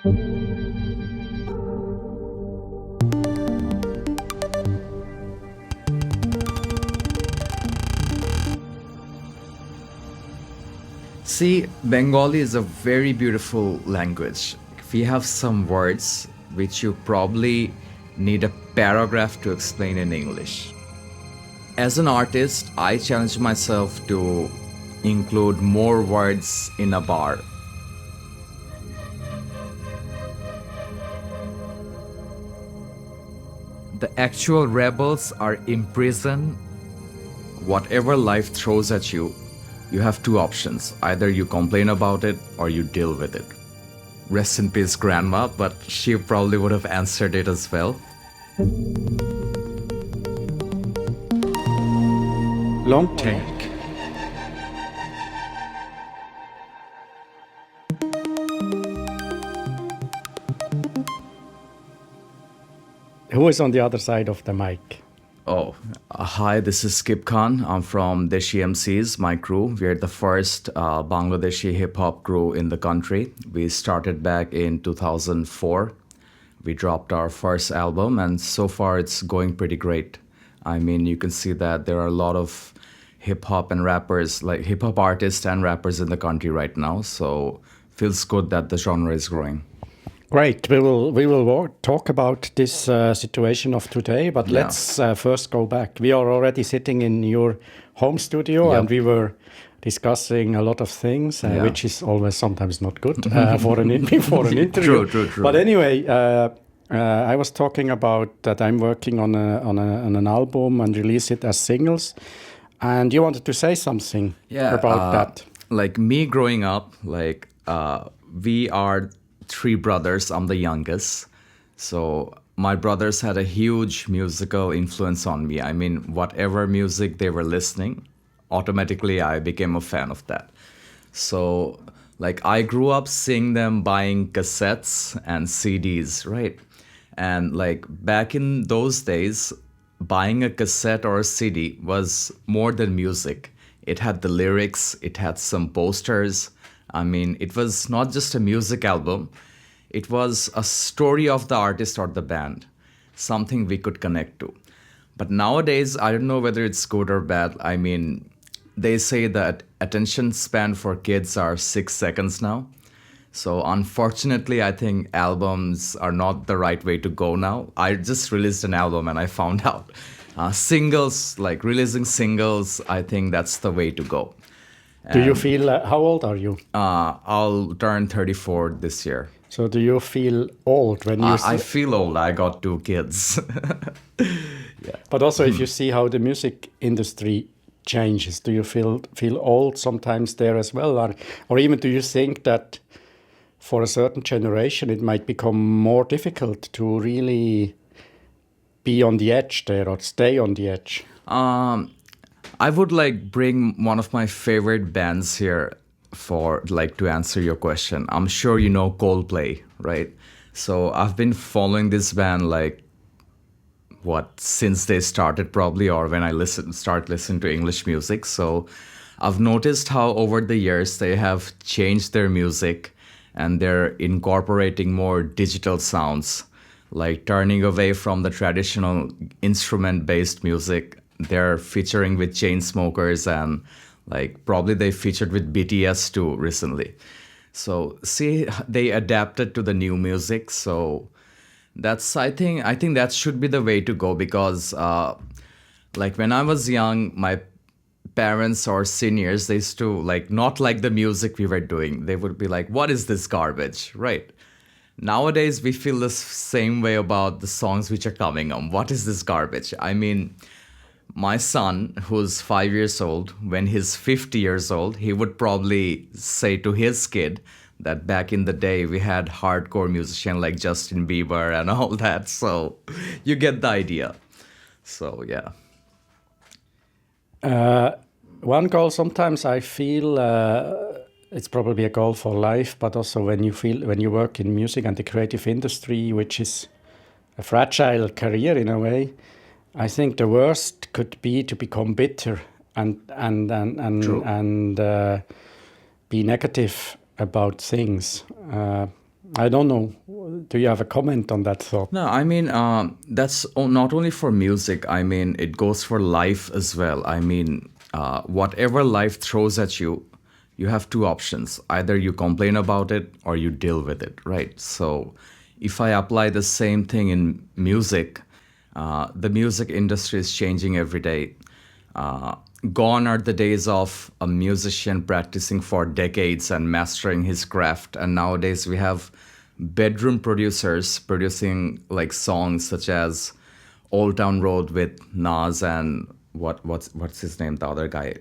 See, Bengali is a very beautiful language. We have some words which you probably need a paragraph to explain in English. As an artist, I challenge myself to include more words in a bar. The actual rebels are imprisoned. Whatever life throws at you, you have two options. Either you complain about it or you deal with it. Rest in peace, Grandma, but she probably would have answered it as well. Long take. Who is on the other side of the mic? Oh, hi, this is Skibkhan. I'm from Deshi MCs, my crew. We're the first Bangladeshi hip-hop crew in the country. We started back in 2004. We dropped our first album, and so far it's going pretty great. I mean, you can see that there are a lot of hip-hop and rappers, like hip-hop artists and rappers in the country right now, so feels good that the genre is growing. Great. We will talk about this situation of today, but let's first go back. We are already sitting in your home studio, and we were discussing a lot of things, which is always sometimes not good for an interview. True. But anyway, I was talking about that I'm working on an album and release it as singles, and you wanted to say something about that. Like me growing up, like we are three brothers. I'm the youngest. So my brothers had a huge musical influence on me. I mean, whatever music they were listening, automatically I became a fan of that. So like I grew up seeing them buying cassettes and CDs, right? And like back in those days, buying a cassette or a CD was more than music. It had the lyrics, it had some posters. I mean, it was not just a music album. It was a story of the artist or the band, something we could connect to. But nowadays, I don't know whether it's good or bad. I mean, they say that attention span for kids are 6 seconds now. So unfortunately, I think albums are not the right way to go now. I just released an album and I found out. Singles, like releasing singles, I think that's the way to go. Do you feel, how old are you? I'll turn 34 this year. So do you feel old when you I feel old. I got 2 kids. But also if you see how the music industry changes, do you feel old sometimes there as well? Or even do you think that for a certain generation it might become more difficult to really be on the edge there or stay on the edge? I would like bring one of my favorite bands here for like to answer your question. I'm sure you know Coldplay, right? So I've been following this band like since they started probably, or when I start listening to English music. So I've noticed how over the years they have changed their music and they're incorporating more digital sounds, like turning away from the traditional instrument-based music. They're featuring with Chainsmokers and like probably they featured with BTS too recently. So see, they adapted to the new music. So that's I think that should be the way to go because like when I was young, my parents or seniors, they used to like not like the music we were doing. They would be like, what is this garbage, right? Nowadays, we feel the same way about the songs which are coming on. What is this garbage? I mean, my son, who's 5 years old, when he's 50 years old, he would probably say to his kid that back in the day we had hardcore musicians like Justin Bieber and all that. So you get the idea. So yeah. One goal sometimes I feel it's probably a goal for life, but also when you work in music and the creative industry, which is a fragile career in a way, I think the worst could be to become bitter and be negative about things. I don't know. Do you have a comment on that thought? No, I mean, that's not only for music. I mean, it goes for life as well. I mean, whatever life throws at you, you have two options. Either you complain about it or you deal with it, right? So if I apply the same thing in music, the music industry is changing every day. Uh, Gone are the days of a musician practicing for decades and mastering his craft. And nowadays we have bedroom producers producing like songs such as Old Town Road with Nas and what's his name, the other guy,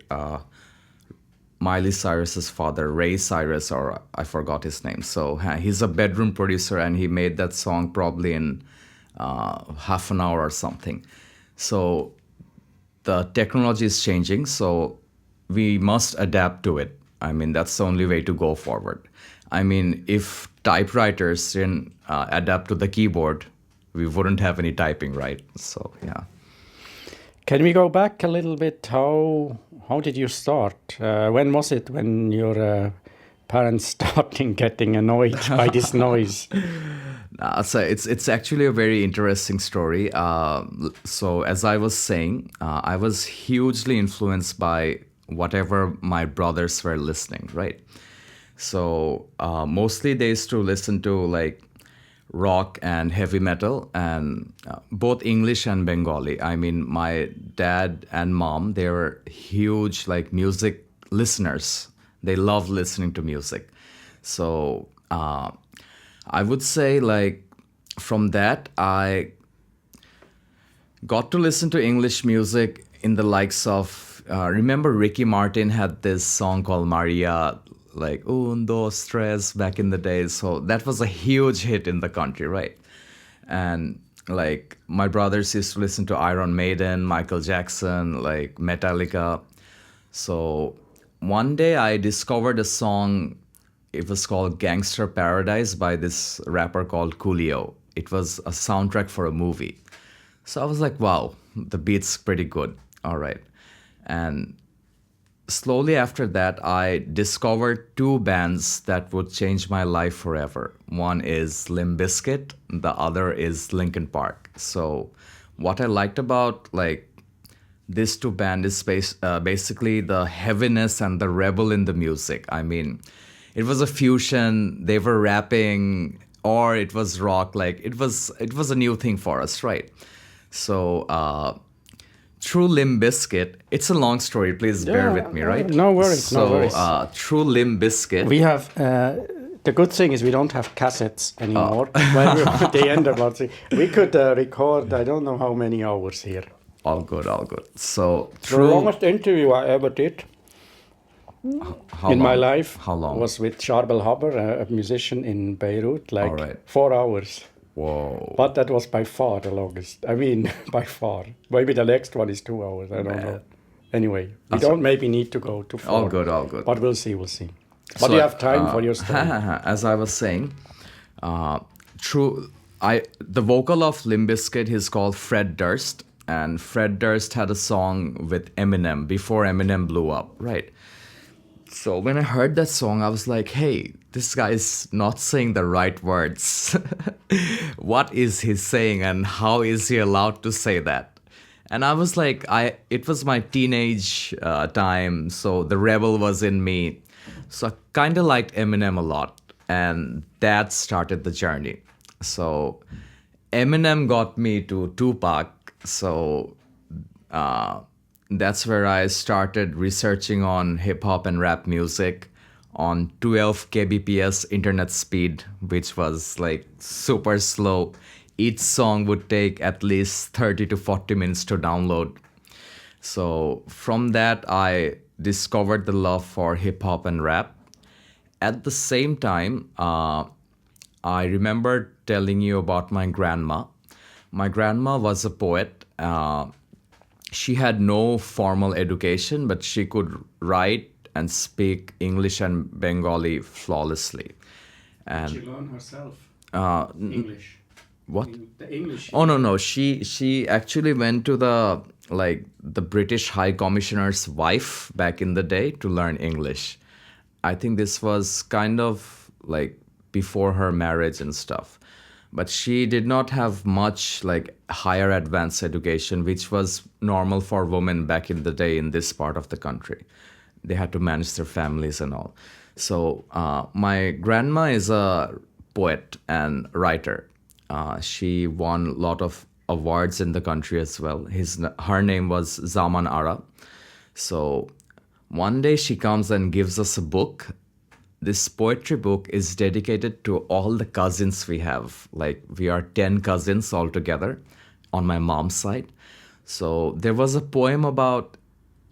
Miley Cyrus's father, Ray Cyrus, or I forgot his name. So he's a bedroom producer, and he made that song probably in half an hour or something. So the technology is changing, so we must adapt to it. I mean, that's the only way to go forward. I mean, if typewriters didn't adapt to the keyboard, we wouldn't have any typing, right? So, yeah. Can we go back a little bit? How did you start? When was it when your parents started getting annoyed by this noise? So it's actually a very interesting story. So as I was saying, I was hugely influenced by whatever my brothers were listening, right? So mostly they used to listen to like rock and heavy metal, and both English and Bengali. I mean, my dad and mom, they were huge like music listeners. They love listening to music. So I would say like from that, I got to listen to English music in the likes of, remember Ricky Martin had this song called Maria, like Un, dos, tres back in the days. So that was a huge hit in the country, right? And like my brothers used to listen to Iron Maiden, Michael Jackson, like Metallica. So one day I discovered a song. It was called Gangster Paradise by this rapper called Coolio. It was a soundtrack for a movie. So I was like, wow, the beat's pretty good. All right. And slowly after that, I discovered two bands that would change my life forever. One is Limp Bizkit, the other is Linkin Park. So what I liked about like these two bands is basically the heaviness and the rebel in the music. I mean, it was a fusion. They were rapping, or it was rock. Like it was a new thing for us, right? So through Limp Bizkit, it's a long story. Please bear with me, right? No worries. So no worries. Through Limp Bizkit, We have the good thing is we don't have cassettes anymore. When we're at the end about it, we could record. I don't know how many hours here. all good, all good. So The through longest interview I ever did how in my long? life How long? was with Charbel Haber, a musician in Beirut, like All right. 4 hours. Whoa. But that was by far the longest. I mean, by far. Maybe the next one is 2 hours. I don't know. Anyway, we don't maybe need to go too far. All good, all good. But we'll see, we'll see. But So, you have time for your story. As I was saying, the vocal of Limp Bizkit is called Fred Durst, and Fred Durst had a song with Eminem before Eminem blew up, right? So when I heard that song, I was like, hey, this guy is not saying the right words. What is he saying, and how is he allowed to say that? And I was like, it was my teenage time, so the rebel was in me. So I kind of liked Eminem a lot, and that started the journey. So Eminem got me to Tupac, so that's where I started researching on hip hop and rap music on 12 kbps internet speed, which was like super slow. Each song would take at least 30 to 40 minutes to download. So from that, I discovered the love for hip hop and rap. At the same time, I remember telling you about my grandma. My grandma was a poet. She had no formal education, but she could write and speak English and Bengali flawlessly. And She learned herself English. what? The English. Oh no. She actually went to the British High Commissioner's wife back in the day to learn English. I think this was kind of like before her marriage and stuff. But she did not have much like higher advanced education, which was normal for women back in the day in this part of the country. They had to manage their families and all. So my grandma is a poet and writer. She won a lot of awards in the country as well. Her name was Zaman Ara. So one day she comes and gives us a book. This poetry book is dedicated to all the cousins we have. Like we are 10 cousins all together on my mom's side. So there was a poem about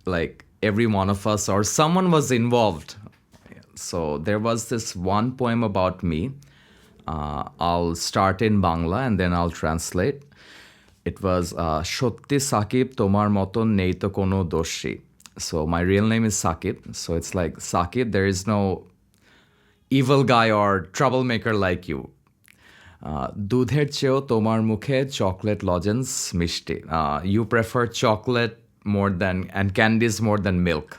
like every one of us or someone was involved. So there was this one poem about me. I'll start in Bangla and then I'll translate. It was Shotti Sakib Tomar Moton Nei to Kono Doshi. So my real name is Sakib. So it's like Sakib, there is no evil guy or troublemaker like you. দুধের চেয়েও তোমার মুখে chocolate lozenge মিষ্টি. You prefer chocolate more than and candies more than milk.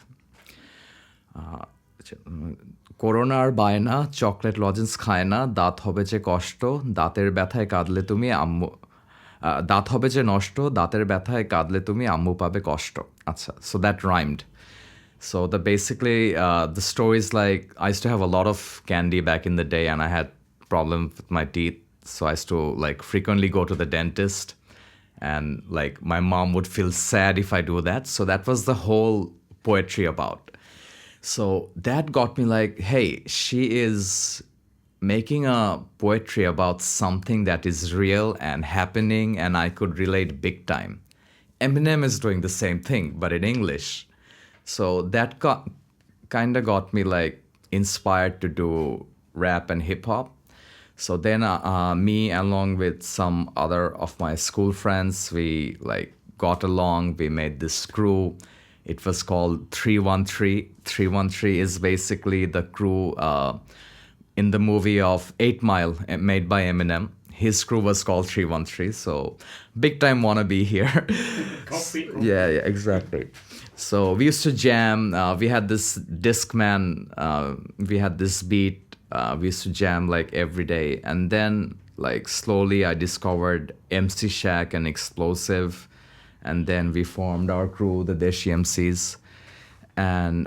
করোনার বায়না chocolate lozenges খায় না দাঁত হবে যে কষ্ট দাঁতের ব্যথায় কাঁদলে তুমি আম্মু দাঁত হবে যে নষ্ট দাঁতের ব্যথায় কাঁদলে তুমি আম্মু পাবে কষ্ট আচ্ছা so that rhymed. So the story is like I used to have a lot of candy back in the day and I had problems with my teeth. So I used to like frequently go to the dentist and like my mom would feel sad if I do that. So that was the whole poetry about. So that got me like, hey, she is making a poetry about something that is real and happening and I could relate big time. Eminem is doing the same thing, but in English. So that kind of got me like inspired to do rap and hip hop. So then me along with some other of my school friends, we like got along, we made this crew. It was called 313. 313 is basically the crew in the movie of 8 Mile made by Eminem. His crew was called 313. So big time wannabe here. Coffee. Yeah, exactly. So we used to jam. We had this Discman. We had this beat. We used to jam like every day. And then like slowly I discovered MC Shack and Explosive. And then we formed our crew, the Deshi MCs. And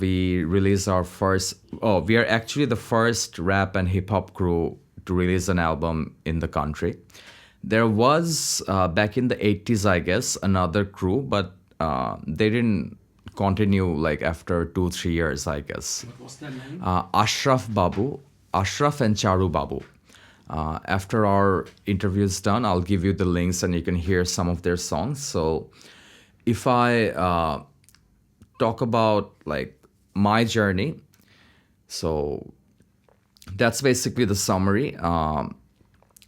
we released our first... we are actually the first rap and hip-hop crew to release an album in the country. There was, back in the 80s, I guess, another crew, but they didn't continue like after 2-3 years, I guess. What was their name? Ashraf and Charu Babu. After our interview is done, I'll give you the links and you can hear some of their songs. So if I talk about like my journey, so that's basically the summary.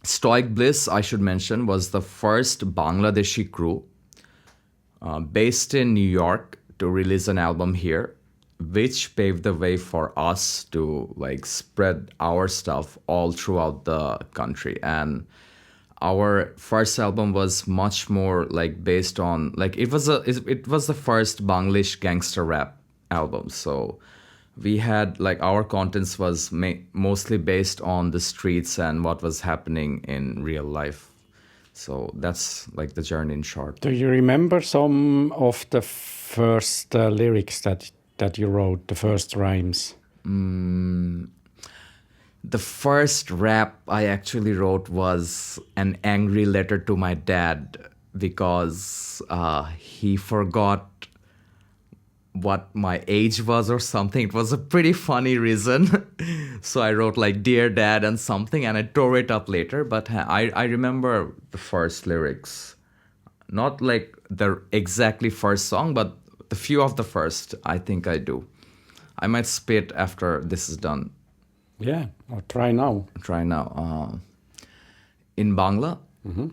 Stoic Bliss, I should mention, was the first Bangladeshi crew based in New York to release an album here, which paved the way for us to like spread our stuff all throughout the country. And our first album was much more like based on like it was the first Bangladeshi gangster rap album. So we had like our contents was mostly based on the streets and what was happening in real life. So that's like the journey in short. Do you remember some of the first lyrics that you wrote, the first rhymes? The first rap I actually wrote was an angry letter to my dad because he forgot what my age was or something. It was a pretty funny reason. So I wrote like Dear Dad and something and I tore it up later. But I remember the first lyrics. Not like the exactly first song, but the few of the first, I think I do. I might spit after this is done. Yeah, or try now. In Bangla? Mm-hmm.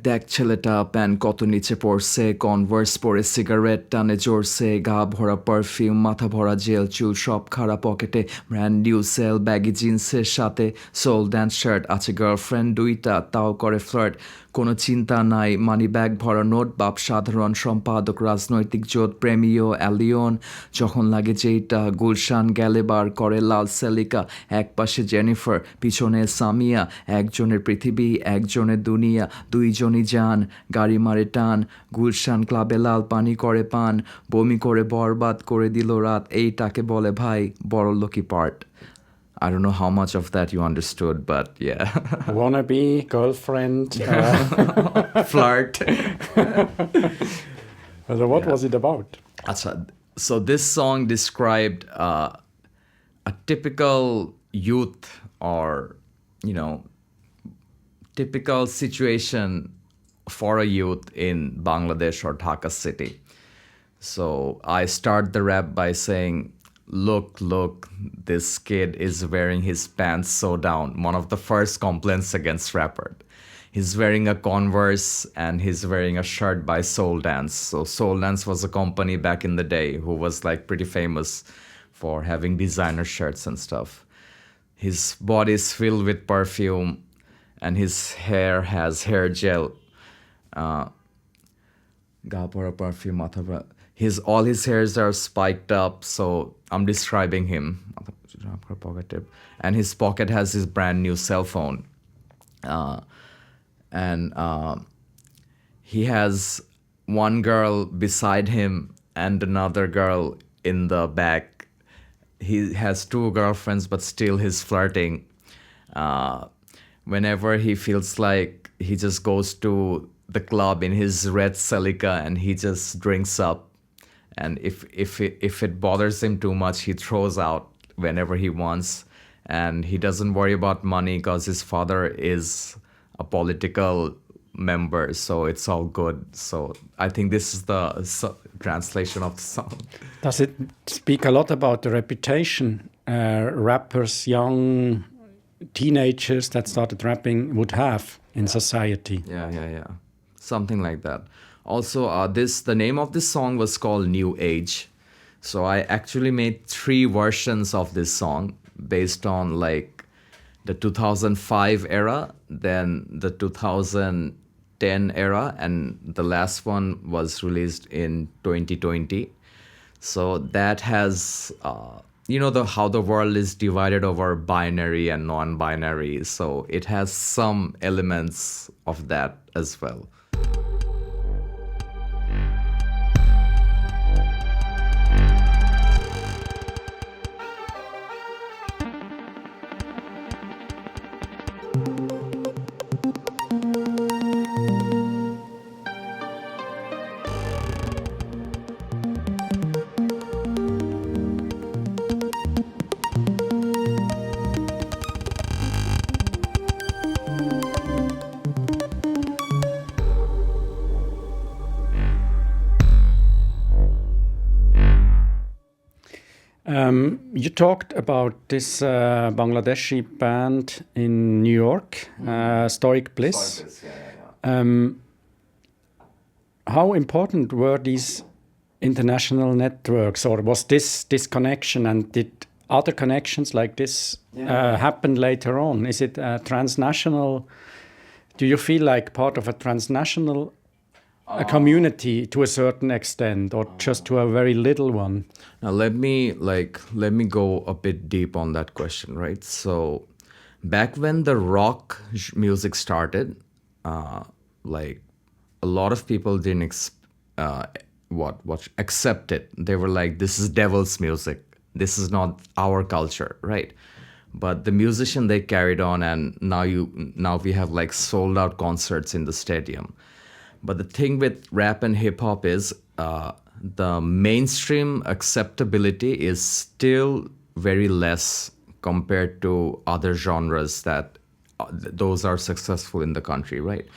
দেখ ছেলেটা pan কত নিচে পড়ছে Converse পরে cigarette টানে জোরছে গা ভরা perfume মাথা ভরা জেল চুল সব খাড়া পকেটে ব্র্যান্ড নিউ সেল ব্যাগি জিন্সের সাথে সোল ড্যান্স শার্ট আছে গার্লফ্রেন্ড দুইটা তাও করে ফ্লার্ট কোনো চিন্তা নাই মানি ব্যাগ ভরা নোট বাপ সাধারণ সম্পাদক রাজনৈতিক জোট প্রেমীয় অ্যালিয়ন যখন লাগে যেইটা গুলশান গ্যালেবার করে লাল সেলিকা এক পাশে জেনিফার পিছনে সামিয়া একজনের পৃথিবী একজনের দুনিয়া দুইজনই যান গাড়ি মারে টান গুলশান ক্লাবে লাল পানি করে পান বমি করে বরবাদ করে দিল রাত এইটাকে বলে ভাই বড়লোকি part I don't know how much of that you understood, but yeah. Wannabe, girlfriend. Flirt. So what was it about? So this song described a typical youth or, typical situation for a youth in Bangladesh or Dhaka city. So I start the rap by saying, look, this kid is wearing his pants so down. One of the first complaints against rapper. He's wearing a Converse and he's wearing a shirt by Soul Dance. So Soul Dance was a company back in the day who was like pretty famous for having designer shirts and stuff. His body is filled with perfume and his hair has hair gel. Gapora perfume. All his hairs are spiked up, so I'm describing him. And his pocket has his brand new cell phone. And he has one girl beside him and another girl in the back. He has two girlfriends, but still he's flirting. Whenever he feels like he just goes to the club in his red Celica and he just drinks up. And if it bothers him too much, he throws out whenever he wants. And he doesn't worry about money because his father is a political member, so it's all good. So I think this is the translation of the song. Does it speak a lot about the reputation rappers, young teenagers that started rapping would have in society? Yeah. Something like that. Also, the name of this song was called New Age. So I actually made 3 versions of this song based on like the 2005 era, then the 2010 era, and the last one was released in 2020. So that has, how the world is divided over binary and non-binary. So it has some elements of that as well. You talked about this Bangladeshi band in New York, Stoic Bliss. How important were these international networks, or was this connection, and did other connections like this happen later on? Is it transnational? Do you feel like part of a transnational community to a certain extent, or just to a very little one? Now let me go a bit deep on that question, right? So back when the rock music started, like a lot of people didn't accept it. They were like, this is devil's music. This is not our culture, right? But the musician, they carried on, and now we have like sold out concerts in the stadium. But the thing with rap and hip hop is the mainstream acceptability is still very less compared to other genres that those are successful in the country, right?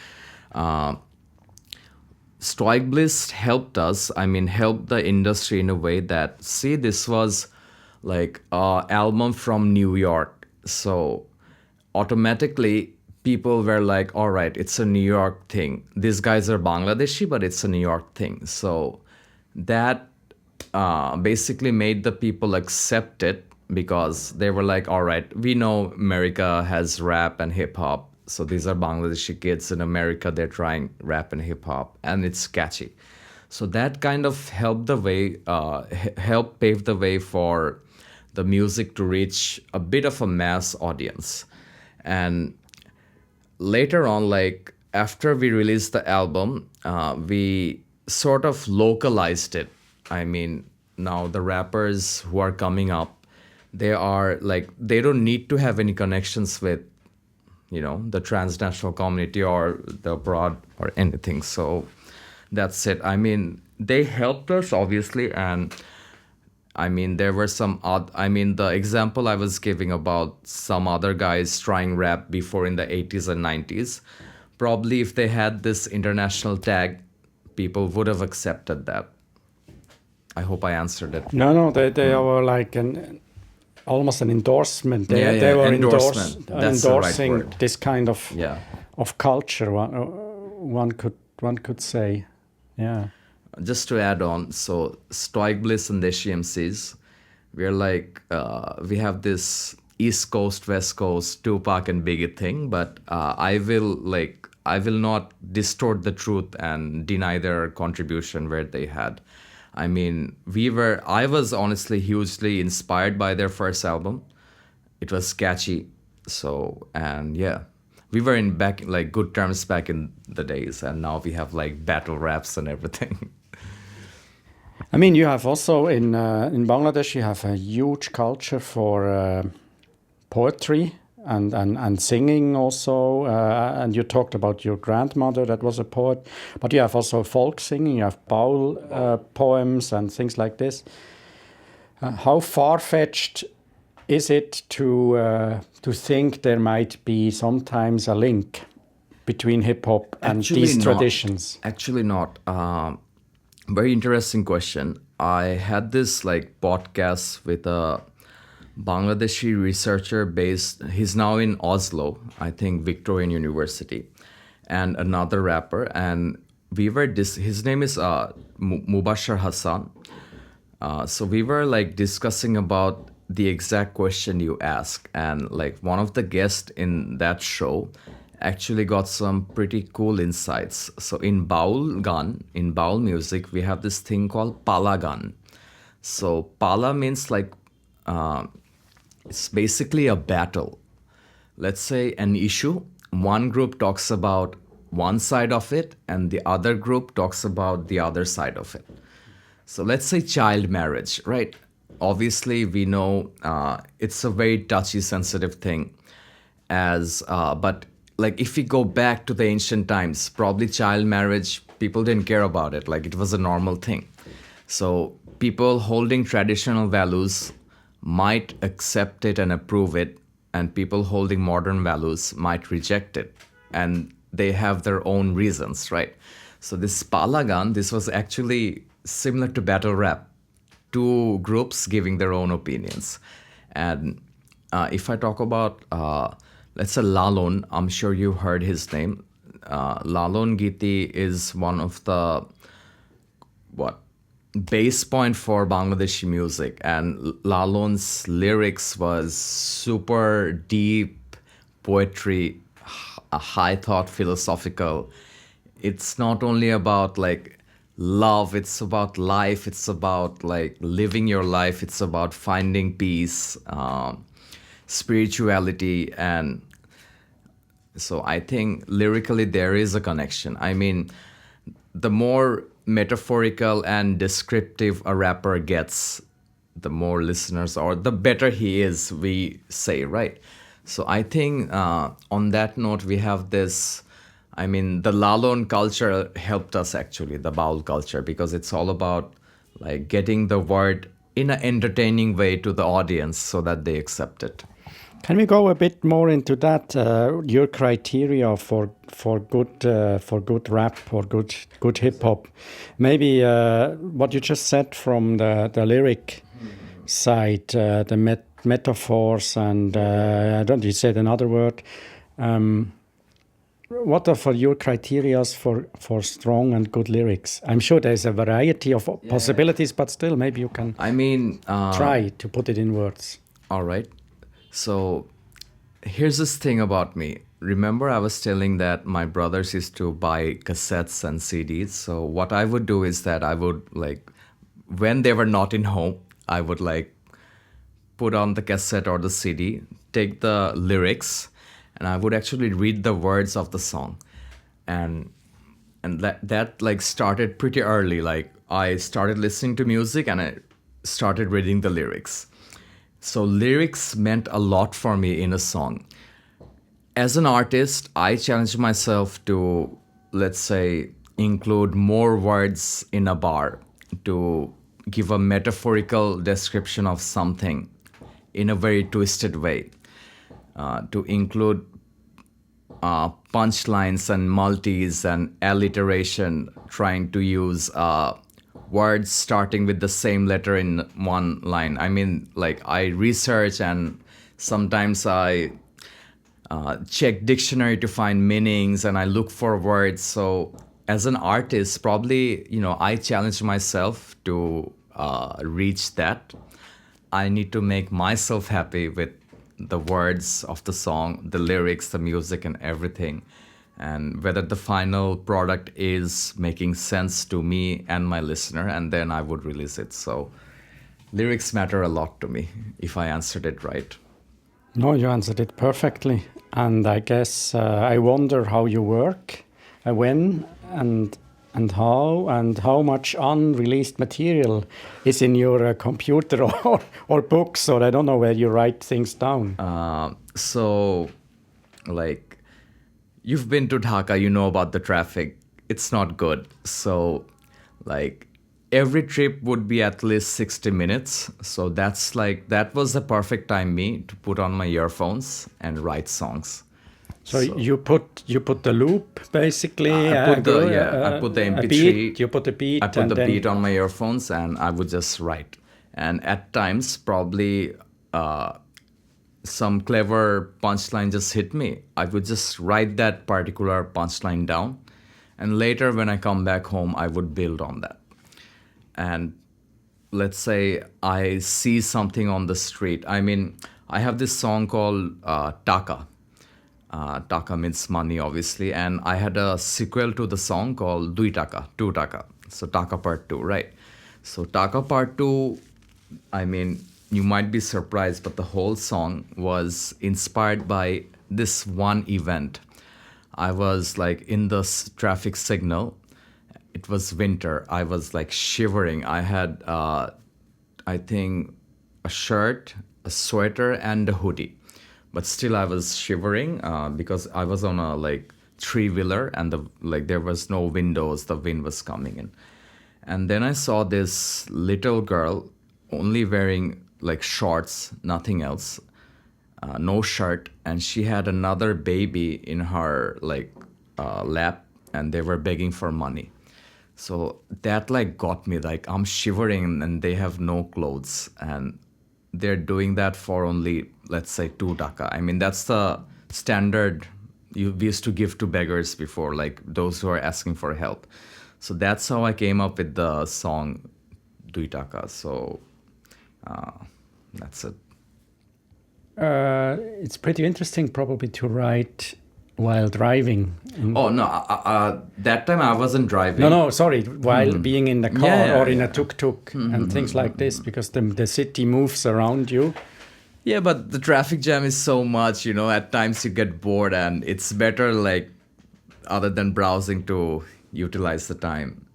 Stoic Bliss helped us, helped the industry in a way that, see, this was like an album from New York. So automatically, people were like, all right, it's a New York thing. These guys are Bangladeshi, but it's a New York thing. So that basically made the people accept it, because they were like, all right, we know America has rap and hip hop, So these are Bangladeshi kids in America. They're trying rap and hip hop, and it's catchy. So that kind of helped pave the way for the music to reach a bit of a mass audience. And later on, like after we released the album, we sort of localized it. I mean, now the rappers who are coming up, they are like, they don't need to have any connections with, the transnational community or the abroad or anything. So that's it. I mean, they helped us obviously, and I mean, there were some odd. I mean, the example I was giving about some other guys trying rap before in the 80s and 90s, probably if they had this international tag, people would have accepted that. I hope I answered it. No, they were like almost an endorsement. They were endorsement. That's endorsing the right word. this kind of culture. One could say, yeah. Just to add on, so Stoic Bliss and Deshi MCs, we're like, we have this East Coast, West Coast, Tupac and Biggie thing, but I will not distort the truth and deny their contribution where they had. I mean, I was honestly hugely inspired by their first album. It was catchy. So, and yeah, we were in good terms back in the days, and now we have like battle raps and everything. I mean, you have also in Bangladesh, you have a huge culture for poetry and singing also. And you talked about your grandmother that was a poet, but you have also folk singing. You have Baul poems and things like this. How far-fetched is it to think there might be sometimes a link between hip hop and these traditions? Actually, not. Very interesting question. I had this podcast with a Bangladeshi researcher he's now in Oslo, I think Victorian University, and another rapper. And his name is Mubashar Hassan. So we were discussing about the exact question you asked. And one of the guests in that show actually got some pretty cool insights. So in Baul music, we have this thing called Palagan. So Pala means it's basically a battle. Let's say an issue, one group talks about one side of it and the other group talks about the other side of it. So let's say child marriage, right? Obviously, we know it's a very touchy, sensitive thing. But if we go back to the ancient times, probably child marriage, people didn't care about it. It was a normal thing. So people holding traditional values might accept it and approve it, and people holding modern values might reject it. And they have their own reasons, right? So this Palagan, this was actually similar to battle rap. Two groups giving their own opinions. And if I talk about, let's say Lalon, I'm sure you heard his name. Lalon Giti is one of the, base point for Bangladeshi music. And Lalon's lyrics was super deep poetry, a high thought, philosophical. It's not only about love, it's about life, it's about living your life, it's about finding peace, spirituality. And so I think lyrically there is a connection. I mean, the more metaphorical and descriptive a rapper gets, the more listeners, or the better he is, we say, right? So I think on that note, we have this, I mean, the Lalon culture helped us actually, the Baul culture, because it's all about getting the word in an entertaining way to the audience so that they accept it. Can we go a bit more into that? Your criteria for good rap or good hip hop. Maybe what you just said from the lyric side, the metaphors, and don't you said another word? What are for your criteria for strong and good lyrics? I'm sure there's a variety of possibilities, but still, maybe you can. I mean, try to put it in words. All right. So Here's this thing about me. Remember, I was telling that my brothers used to buy cassettes and CDs. So what I would do is that I would like, when they were not in home, I would like put on the cassette or the CD, take the lyrics, and I would actually read the words of the song. And that like started pretty early. Like I started listening to music and I started reading the lyrics. So lyrics meant a lot for me in a song. As an artist, I challenged myself to, let's say, include more words in a bar to give a metaphorical description of something in a very twisted way, to include punchlines and multis and alliteration, trying to use words starting with the same letter in one line. I mean, like I research and sometimes I check dictionary to find meanings and I look for words. So as an artist, probably, I challenge myself to reach that. I need to make myself happy with the words of the song, the lyrics, the music, and everything. And whether the final product is making sense to me and my listener, and then I would release it. So lyrics matter a lot to me, if I answered it right. No, you answered it perfectly. And I guess I wonder how you work, when and how much unreleased material is in your computer or books, or I don't know where you write things down. So, like, you've been to Dhaka, you know about the traffic. It's not good. So, like, every trip would be at least 60 minutes. So that was the perfect time me to put on my earphones and write songs. So you put the loop basically. I put the MP3. Beat, you put the beat. I put the beat on my earphones and I would just write. And at times, probably some clever punchline just hit me. I would just write that particular punchline down, and later when I come back home, I would build on that. And let's say I see something on the street. I mean, I have this song called Taka. Taka means money, obviously. And I had a sequel to the song called Dui Taka, 2 Taka. So Taka Part 2, right? So Taka Part 2, I mean, you might be surprised, but the whole song was inspired by this one event. I was like in the traffic signal. It was winter. I was like shivering. I had, I think, a shirt, a sweater, and a hoodie. But still, I was shivering because I was on a like three-wheeler, and there was no windows. The wind was coming in, and then I saw this little girl only wearing like shorts, nothing else, no shirt, and she had another baby in her like lap, and they were begging for money. So that like got me, like I'm shivering and they have no clothes and they're doing that for only, let's say, 2 taka. I mean, that's the standard we used to give to beggars before, like those who are asking for help. So that's how I came up with the song 2 taka. So that's it. It's pretty interesting probably to write while driving. Oh, no, that time I wasn't driving. No, sorry, while being in the car or in a tuk-tuk and things like this, because the city moves around you. Yeah, but the traffic jam is so much, at times you get bored and it's better, like, other than browsing, to utilize the time.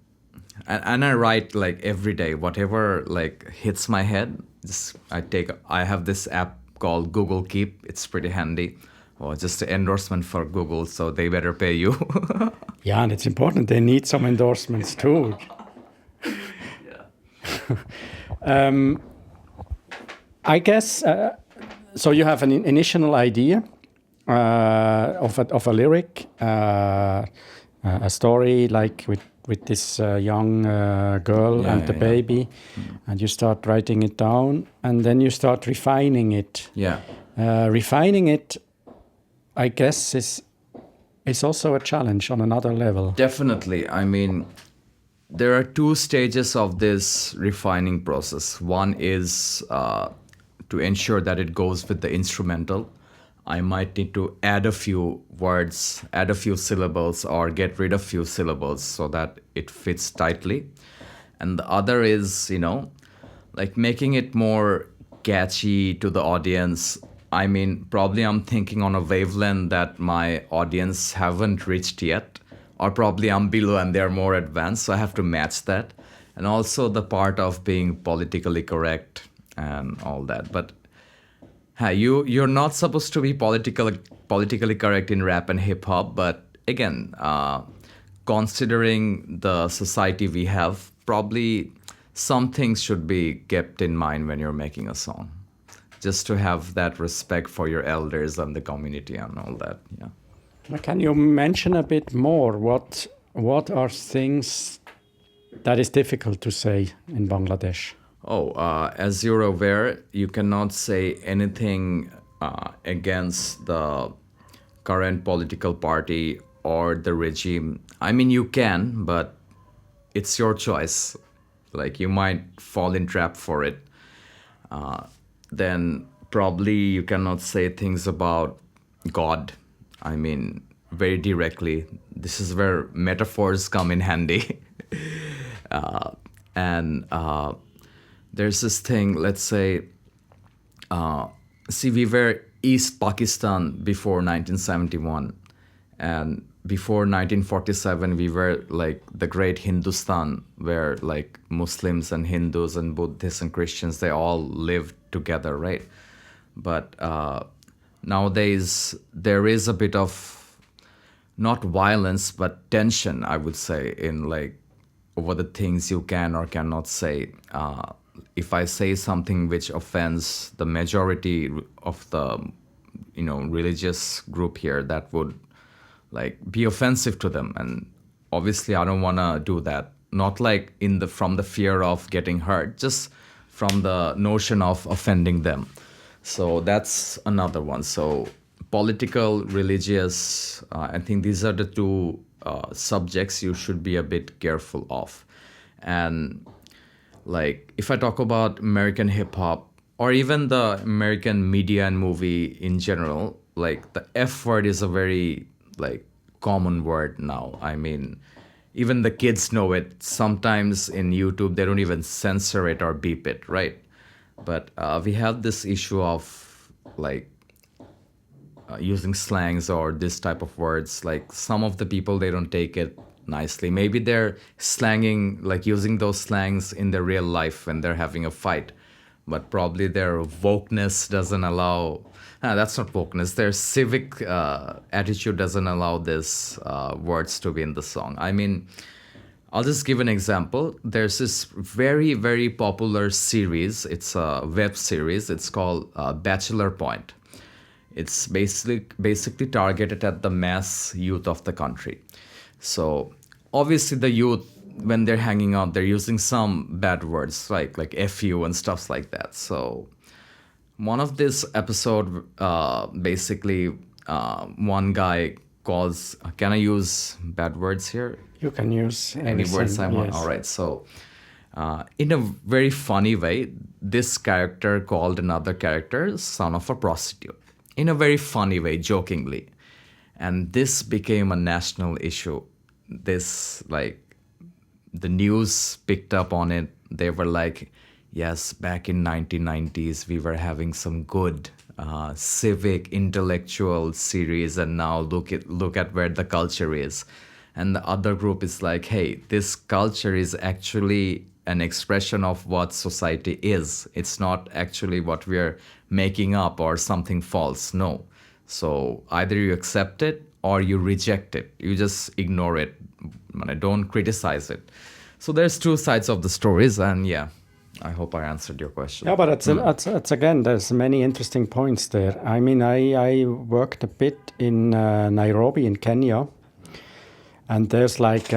And I write, like, every day, whatever, like, hits my head. I have this app called Google Keep. It's pretty handy. Or just an endorsement for Google, so they better pay you. Yeah, and it's important. They need some endorsements too. Yeah. I guess, so you have an initial idea of a lyric, a story like with this young girl and the baby, and you start writing it down, and then you start refining it. Yeah. Refining it, I guess, is also a challenge on another level. Definitely. I mean, there are 2 stages of this refining process. One is to ensure that it goes with the instrumental. I might need to add a few words, add a few syllables, or get rid of few syllables so that it fits tightly. And the other is, like making it more catchy to the audience. I mean, probably I'm thinking on a wavelength that my audience haven't reached yet, or probably I'm below and they're more advanced, so I have to match that. And also the part of being politically correct and all that. But you're not supposed to be politically correct in rap and hip hop, but again, considering the society we have, probably some things should be kept in mind when you're making a song, just to have that respect for your elders and the community and all that. Yeah. Can you mention a bit more? What are things that is difficult to say in Bangladesh? Oh, as you're aware, you cannot say anything against the current political party or the regime. I mean, you can, but it's your choice. Like, you might fall in trap for it. Then probably you cannot say things about God. I mean, very directly. This is where metaphors come in handy. And there's this thing, let's say, we were East Pakistan before 1971. And before 1947, we were like the great Hindustan, where like Muslims and Hindus and Buddhists and Christians, they all lived together, right? But nowadays, there is a bit of, not violence, but tension, I would say, in like over the things you can or cannot say. If I say something which offends the majority of the, religious group here, that would like be offensive to them. And obviously I don't want to do that. Not like from the fear of getting hurt, just from the notion of offending them. So that's another one. So political, religious, I think these are the two subjects you should be a bit careful of. And like, if I talk about American hip hop or even the American media and movie in general, like the F word is a very like common word now. I mean, even the kids know it. Sometimes in YouTube, they don't even censor it or beep it, right? But we have this issue of like using slangs or this type of words. Like some of the people, they don't take it nicely. Maybe they're slanging, like using those slangs in their real life when they're having a fight. But probably their wokeness doesn't allow, that's not wokeness, their civic attitude doesn't allow this words to be in the song. I mean, I'll just give an example. There's this very, very popular series. It's a web series. It's called Bachelor Point. It's basically targeted at the mass youth of the country. So obviously the youth, when they're hanging out, they're using some bad words like FU and stuff like that. So one of this episode, basically one guy calls, can I use bad words here? You can use any words I want. Yes. All right. So in a very funny way, this character called another character son of a prostitute. In a very funny way, jokingly. And this became a national issue. This, like, the news picked up on it. They were like, yes, back in 1990s, we were having some good civic, intellectual series, and now look at where the culture is. And the other group is like, hey, this culture is actually an expression of what society is. It's not actually what we're making up or something false. No. So either you accept it or you reject it. You just ignore it. Don't criticize it. So there's two sides of the stories, and yeah, I hope I answered your question. Yeah, but it's again, there's many interesting points there. I mean, I worked a bit in Nairobi in Kenya, and there's like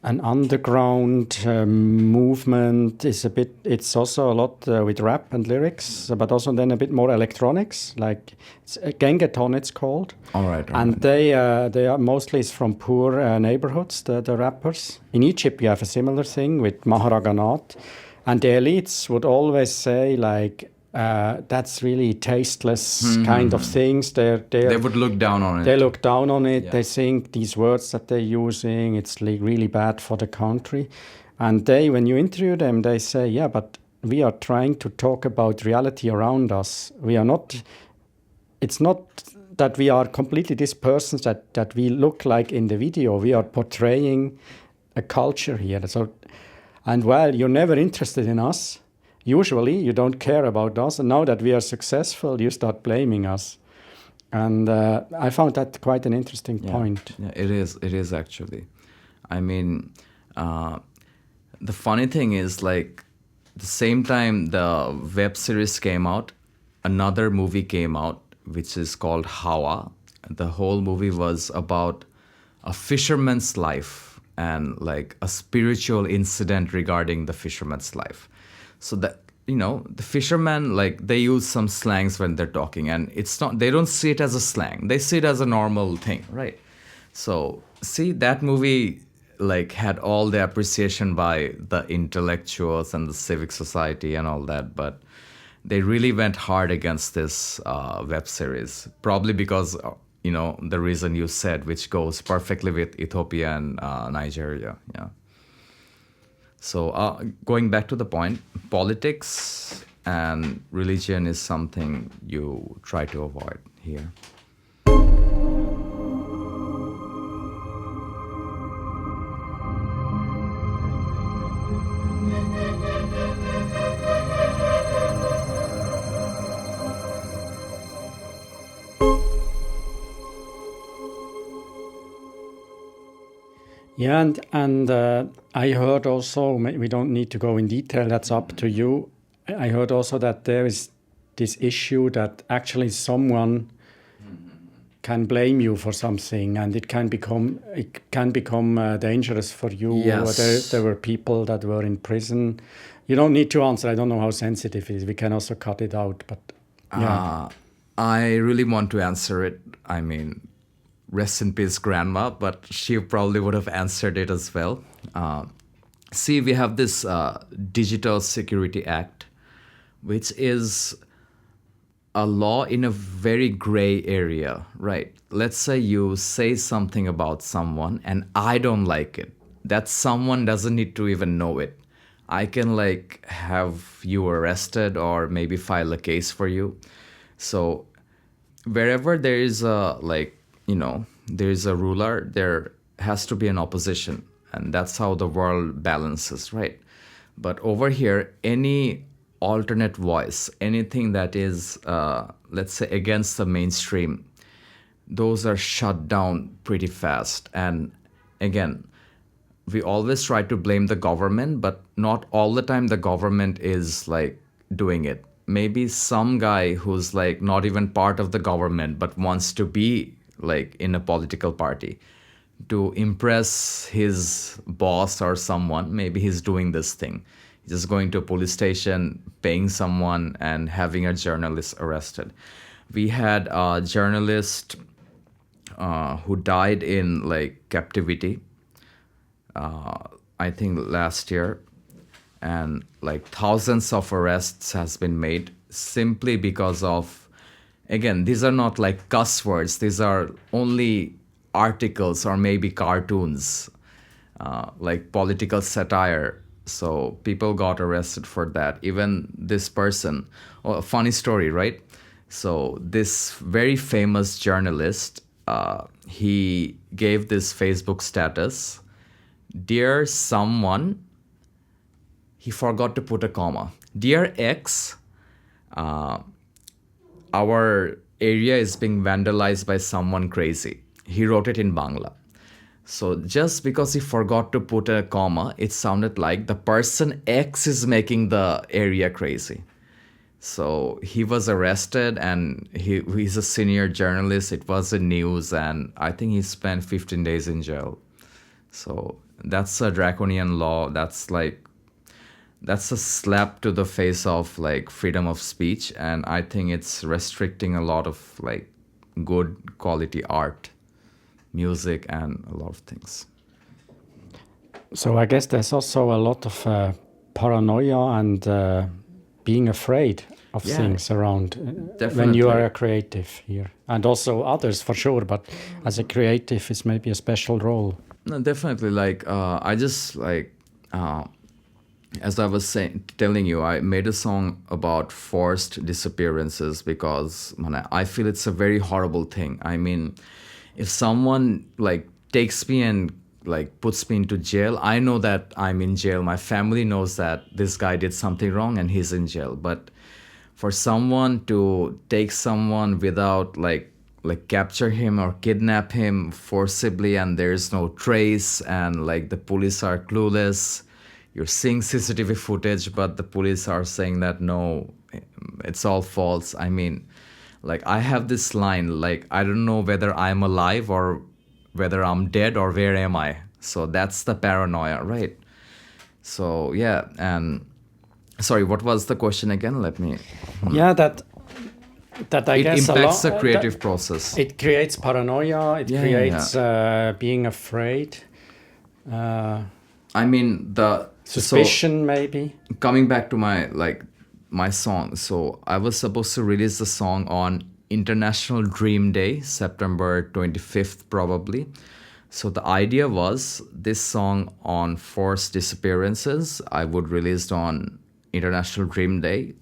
an underground movement. It's also a lot with rap and lyrics, but also then a bit more electronics, like Gengeton it's called. All right. And they are mostly from poor neighborhoods, the rappers. In Egypt, you have a similar thing with Maharaganat. And the elites would always say, like, that's really tasteless kind of things. They would look down on it. They look down on it. Yeah. They think these words that they're using, it's really bad for the country. And they, when you interview them, they say, yeah, but we are trying to talk about reality around us. We are not, it's not that we are completely these persons that we look like in the video. We are portraying a culture here. So, and while you're never interested in us, usually you don't care about us. And now that we are successful, you start blaming us. And I found that quite an interesting point. Yeah, it is. It is actually. I mean, the funny thing is, like, the same time the web series came out, another movie came out, which is called Hawa. The whole movie was about a fisherman's life and like a spiritual incident regarding the fisherman's life. So that, you know, the fishermen, like, they use some slangs when they're talking, and it's not, they don't see it as a slang. They see it as a normal thing, right? So see, that movie like had all the appreciation by the intellectuals and the civic society and all that, but they really went hard against this web series, probably because you know, the reason you said, which goes perfectly with Ethiopia and Nigeria. Yeah. So going back to the point, politics and religion is something you try to avoid here. Yeah, and I heard also, we don't need to go in detail, that's up to you. I heard also that there is this issue that actually someone can blame you for something, and it can become dangerous for you. Yes. There were people that were in prison. You don't need to answer. I don't know how sensitive it is. We can also cut it out. But yeah, I really want to answer it. I mean, rest in peace, grandma, but she probably would have answered it as well. See, we have this Digital Security Act, which is a law in a very gray area, right? Let's say you say something about someone and I don't like it. That someone doesn't need to even know it. I can like have you arrested or maybe file a case for you. So wherever there is a, like, you know, there is a ruler, there has to be an opposition. And that's how the world balances, right? But over here, any alternate voice, anything that is, let's say, against the mainstream, those are shut down pretty fast. And again, we always try to blame the government, but not all the time the government is like doing it. Maybe some guy who's like not even part of the government, but wants to be like in a political party to impress his boss or someone, maybe he's doing this thing. He's just going to a police station, paying someone, and having a journalist arrested. We had a journalist who died in like captivity, I think last year, and like thousands of arrests has been made simply because of, again, these are not like cuss words. These are only articles or maybe cartoons, like political satire. So people got arrested for that. Even this person, oh, a funny story, right? So this very famous journalist, he gave this Facebook status, "Dear someone," he forgot to put a comma. "Dear X, our area is being vandalized by someone crazy." He wrote it in Bangla. So just because he forgot to put a comma, it sounded like the person X is making the area crazy. So he was arrested, and he's a senior journalist. It was in news, and I think he spent 15 days in jail. So that's a draconian law. That's a slap to the face of like freedom of speech, and I think it's restricting a lot of like good quality art, music, and a lot of things. So I guess there's also a lot of paranoia and being afraid of things around when you are a creative here, and also others for sure. But as a creative, it's maybe a special role. No, definitely. Like I just as I was telling you, I made a song about forced disappearances because I feel it's a very horrible thing. I mean, if someone like takes me and like puts me into jail, I know that I'm in jail. My family knows that this guy did something wrong and he's in jail. But for someone to take someone without like capture him or kidnap him forcibly, and there's no trace, and like the police are clueless, you're seeing CCTV footage, but the police are saying that no, it's all false. I mean, like I have this line, like I don't know whether I'm alive or whether I'm dead or where am I. So that's the paranoia, right? So yeah. And sorry, what was the question again? Let me yeah, that I guess impacts the creative process. It creates paranoia. It creates being afraid. I mean, the suspicion, maybe. Coming back to my song. So I was supposed to release the song on International Dream Day, September 25th, probably. So the idea was this song on forced disappearances, I would release on International Dream Day.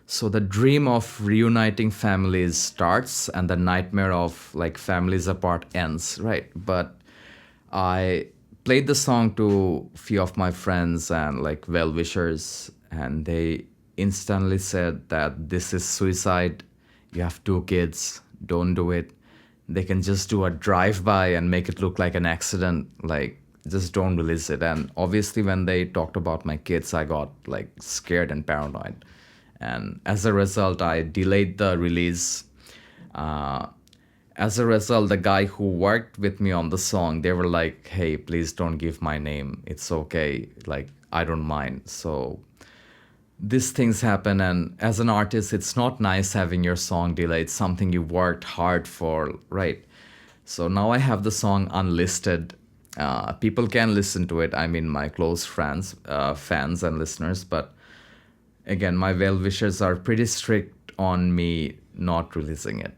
So the dream of reuniting families starts and the nightmare of like families apart ends, right? But I played the song to a few of my friends and like well-wishers, and they instantly said that this is suicide. You have 2 kids, don't do it. They can just do a drive-by and make it look like an accident. Like, just don't release it. And obviously when they talked about my kids, I got like scared and paranoid. And as a result, I delayed the release. As a result, the guy who worked with me on the song, they were like, hey, please don't give my name. It's okay. Like, I don't mind. So these things happen. And as an artist, it's not nice having your song delayed. It's something you worked hard for, right? So now I have the song unlisted. People can listen to it. I mean, my close friends, fans and listeners. But again, my well-wishers are pretty strict on me not releasing it.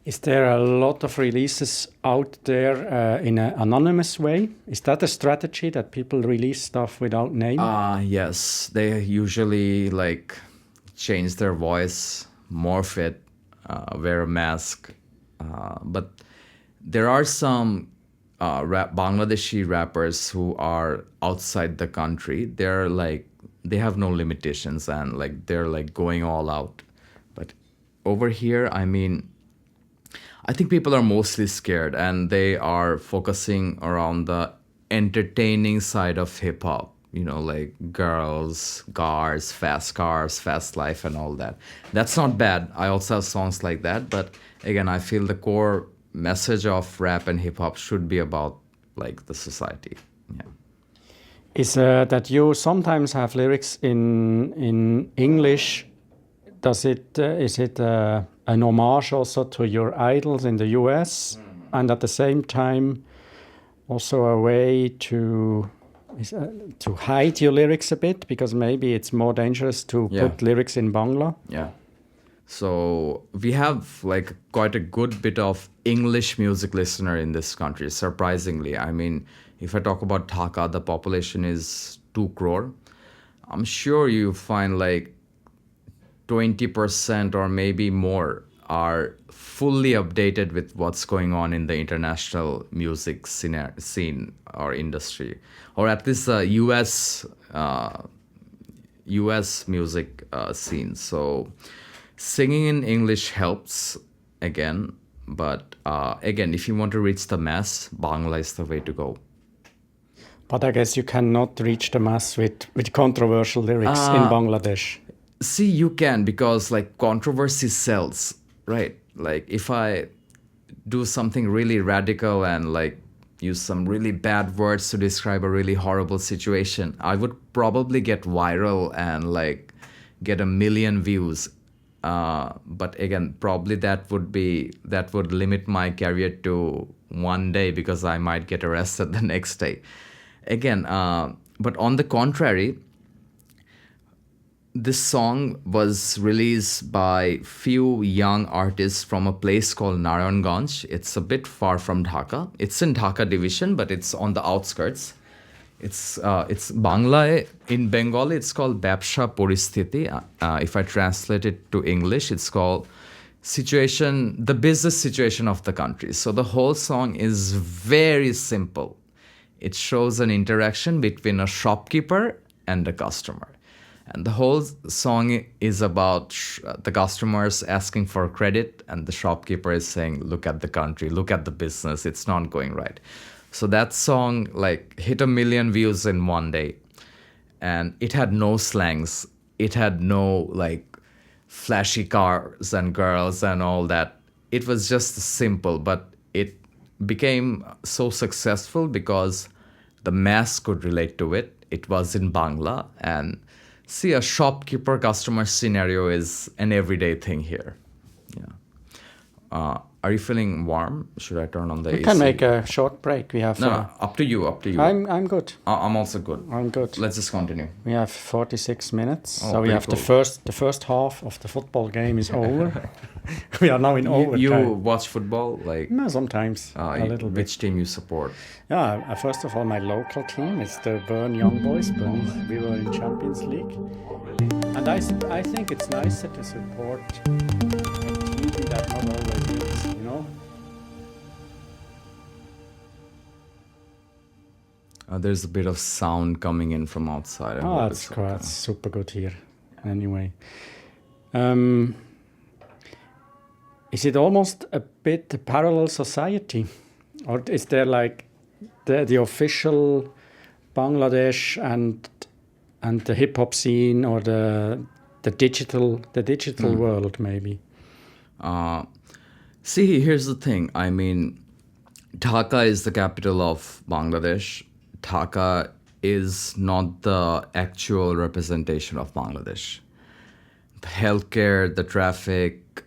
Is there a lot of releases out there in an anonymous way? Is that a strategy that people release stuff without name? Yes, they usually like change their voice, morph it, wear a mask. But there are some Bangladeshi rappers who are outside the country. They're like, they have no limitations and like they're like going all out. But over here, I mean, I think people are mostly scared and they are focusing around the entertaining side of hip hop, you know, like girls, cars, fast life and all that. That's not bad. I also have songs like that. But again, I feel the core message of rap and hip hop should be about like the society. Yeah. Is that you sometimes have lyrics in English? Is it an homage also to your idols in the US, and at the same time also a way to hide your lyrics a bit, because maybe it's more dangerous to put lyrics in Bangla? Yeah. So we have like quite a good bit of English music listener in this country, surprisingly. I mean, if I talk about Dhaka, the population is 2 crore. I'm sure you find like 20% or maybe more are fully updated with what's going on in the international music scene or industry, or at least the US music scene. So singing in English helps again, but again, if you want to reach the mass, Bangla is the way to go. But I guess you cannot reach the mass with controversial lyrics in Bangladesh. See, you can, because like controversy sells, right? Like if I do something really radical and like use some really bad words to describe a really horrible situation, I would probably get viral and like get 1 million views. But again, probably that would limit my career to 1 day, because I might get arrested the next day. Again, but on the contrary, this song was released by few young artists from a place called Narayanganj. It's a bit far from Dhaka. It's in Dhaka division, but it's on the outskirts. It's Bangla. In Bengali, it's called Babsha Poristhiti. If I translate it to English, it's called the business situation of the country. So the whole song is very simple. It shows an interaction between a shopkeeper and a customer. And the whole song is about the customers asking for credit, and the shopkeeper is saying, look at the country, look at the business, it's not going right. So that song like hit 1 million views in one day. And it had no slangs. It had no like flashy cars and girls and all that. It was just simple, but it became so successful because the mass could relate to it. It was in Bangla, and see, a shopkeeper customer scenario is an everyday thing here. Yeah. Are you feeling warm? Should I turn on the AC? We can make a short break. We have. No, up to you. Up to you. I'm good. I'm also good. I'm good. Let's just continue. We have 46 minutes, Oh, so we have cool. the first half of the football game is over. We are now in overtime. You watch football, like? No, sometimes a little bit. Which team you support? Yeah, first of all, my local team is the Bern Young Boys. Bern, we were in Champions League, and I think it's nicer to support a team that not always wins, you know. There's a bit of sound coming in from outside. I hope It's okay. quite super good here. Anyway, is it almost a bit a parallel society, or is there like the official Bangladesh and the hip hop scene, or the digital world maybe? See, here's the thing. I mean, Dhaka is the capital of Bangladesh. Dhaka is not the actual representation of Bangladesh. The healthcare, the traffic,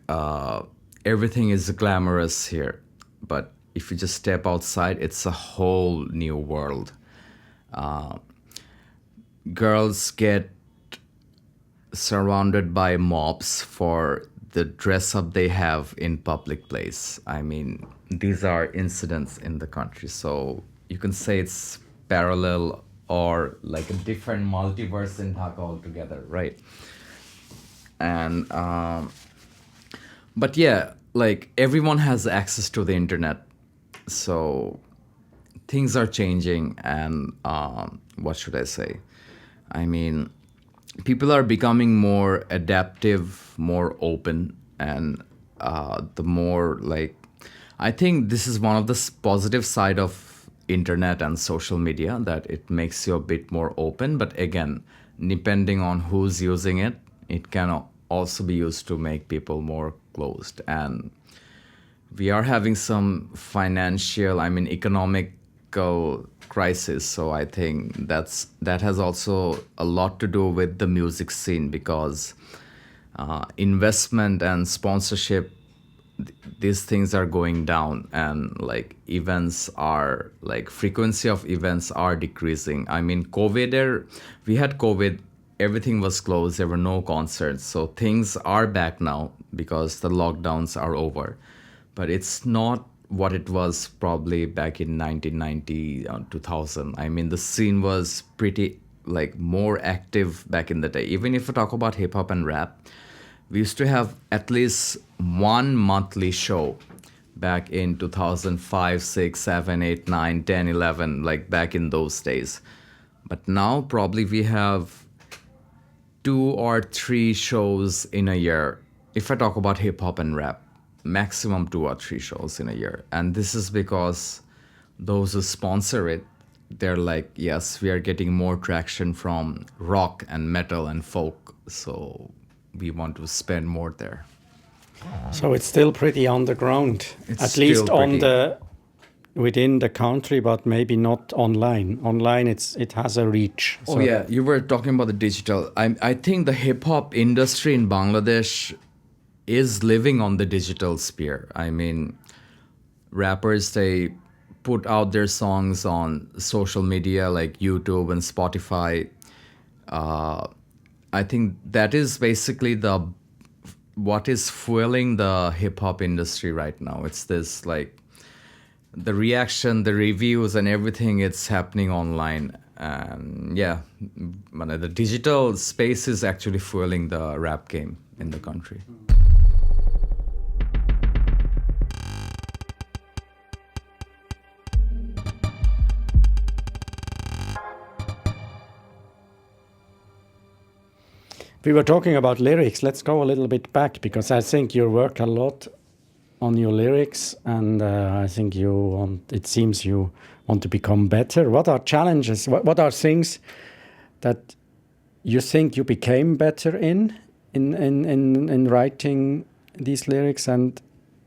everything is glamorous here. But if you just step outside, it's a whole new world. Girls get surrounded by mobs for the dress up they have in public place. I mean, these are incidents in the country. So you can say it's parallel or like a different multiverse in Dhaka altogether, right? And but yeah, like everyone has access to the internet, so things are changing. And what should I say? I mean, people are becoming more adaptive, more open, and the more like, I think this is one of the positive side of internet and social media, that it makes you a bit more open. But again, depending on who's using it, it can also be used to make people more closed. And we are having some economical crisis. So I think that has also a lot to do with the music scene, because investment and sponsorship, these things are going down, and like events are like frequency of events are decreasing. I mean, we had COVID, everything was closed, there were no concerts. So things are back now because the lockdowns are over. But it's not what it was probably back in 1990, 2000. I mean, the scene was pretty like more active back in the day. Even if we talk about hip hop and rap, we used to have at least one monthly show back in 2005, 6, 7, 8, 9, 10, 11, like back in those days. But now probably we have 2 or 3 shows in a year. If I talk about hip hop and rap, maximum 2 or 3 shows in a year. And this is because those who sponsor it, they're like, yes, we are getting more traction from rock and metal and folk, so we want to spend more there. So it's still pretty underground, It's at least still pretty- within the country, but maybe not online. Online, it has a reach. Oh yeah, you were talking about the digital. I think the hip hop industry in Bangladesh is living on the digital sphere. I mean, rappers, they put out their songs on social media like YouTube and Spotify. I think that is basically the what is fueling the hip hop industry right now. It's this like the reaction, the reviews, and everything. It's happening online, and yeah, the digital space is actually fueling the rap game in the country. We were talking about lyrics. Let's go a little bit back because I think you work a lot on your lyrics, and I think it seems you want to become better. What are challenges? What are things that you think you became better in writing these lyrics, and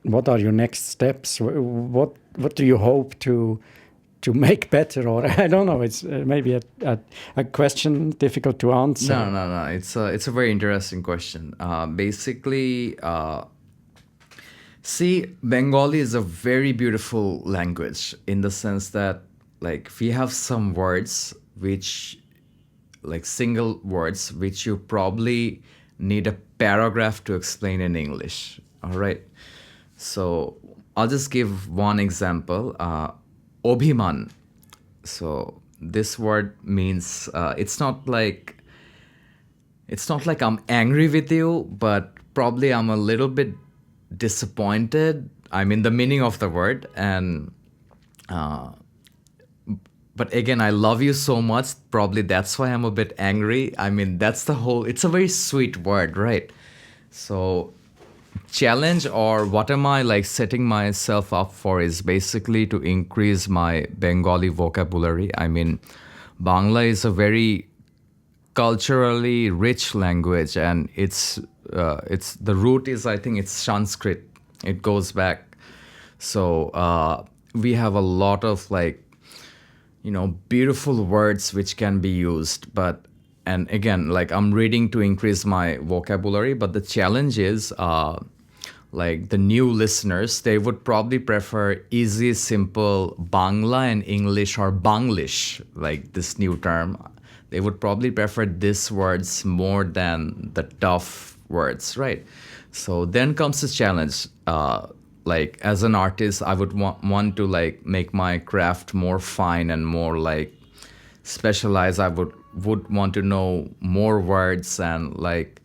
what are your next steps? What do you hope to make better? Or I don't know. It's maybe a question difficult to answer. No. It's a very interesting question. Basically. See, Bengali is a very beautiful language in the sense that, like, we have some words which, like, single words which you probably need a paragraph to explain in English. All right. So I'll just give one example. Obhiman. So this word means it's not like I'm angry with you, but probably I'm a little bit disappointed. I mean the meaning of the word, and but again, I love you so much. Probably that's why I'm a bit angry. I mean that's the whole. It's a very sweet word, right? So challenge, or what am I like setting myself up for, is basically to increase my Bengali vocabulary. I mean, Bangla is a very culturally rich language, and it's the root is, I think it's Sanskrit. It goes back. So we have a lot of like, beautiful words which can be used. But, and again, like I'm reading to increase my vocabulary, but the challenge is like the new listeners, they would probably prefer easy, simple Bangla and English, or Banglish, like this new term. They would probably prefer these words more than the tough words, right? So then comes the challenge. Like as an artist, I would want to like make my craft more fine and more like specialized. I would want to know more words and like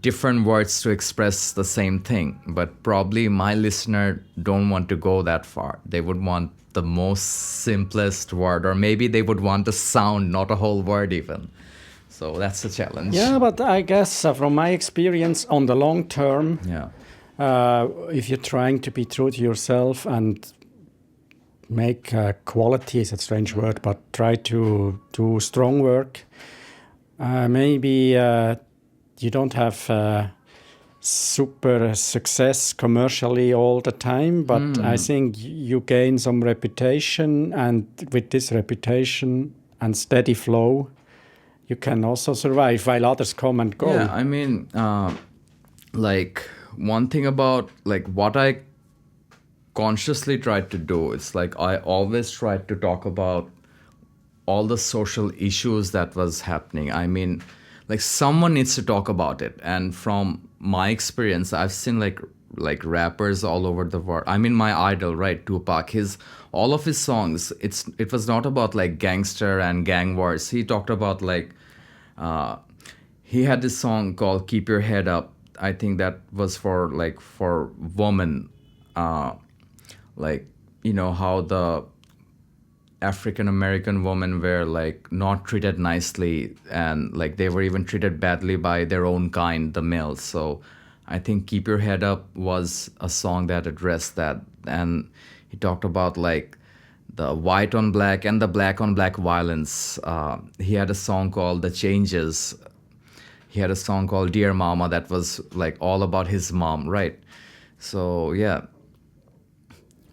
different words to express the same thing. But probably my listener don't want to go that far. They would want the most simplest word, or maybe they would want a sound, not a whole word even. So that's the challenge. Yeah, but I guess from my experience, on the long term, if you're trying to be true to yourself and make quality is a strange word, but try to do strong work, maybe you don't have super success commercially all the time, but I think you gain some reputation, and with this reputation and steady flow, you can also survive while others come and go. Yeah, I mean, like one thing about like what I consciously tried to do, it's like I always tried to talk about all the social issues that was happening. I mean, like someone needs to talk about it. And from my experience, I've seen like rappers all over the world. I mean, my idol, right, Tupac, all of his songs, it was not about like gangster and gang wars. He talked about like he had this song called Keep Your Head Up. I think that was for women, like, how the African American women were like not treated nicely, and like they were even treated badly by their own kind, the males. So I think Keep Your Head Up was a song that addressed that. And he talked about like the white on black and the black on black violence. He had a song called The Changes. He had a song called Dear Mama that was like all about his mom, right? So yeah,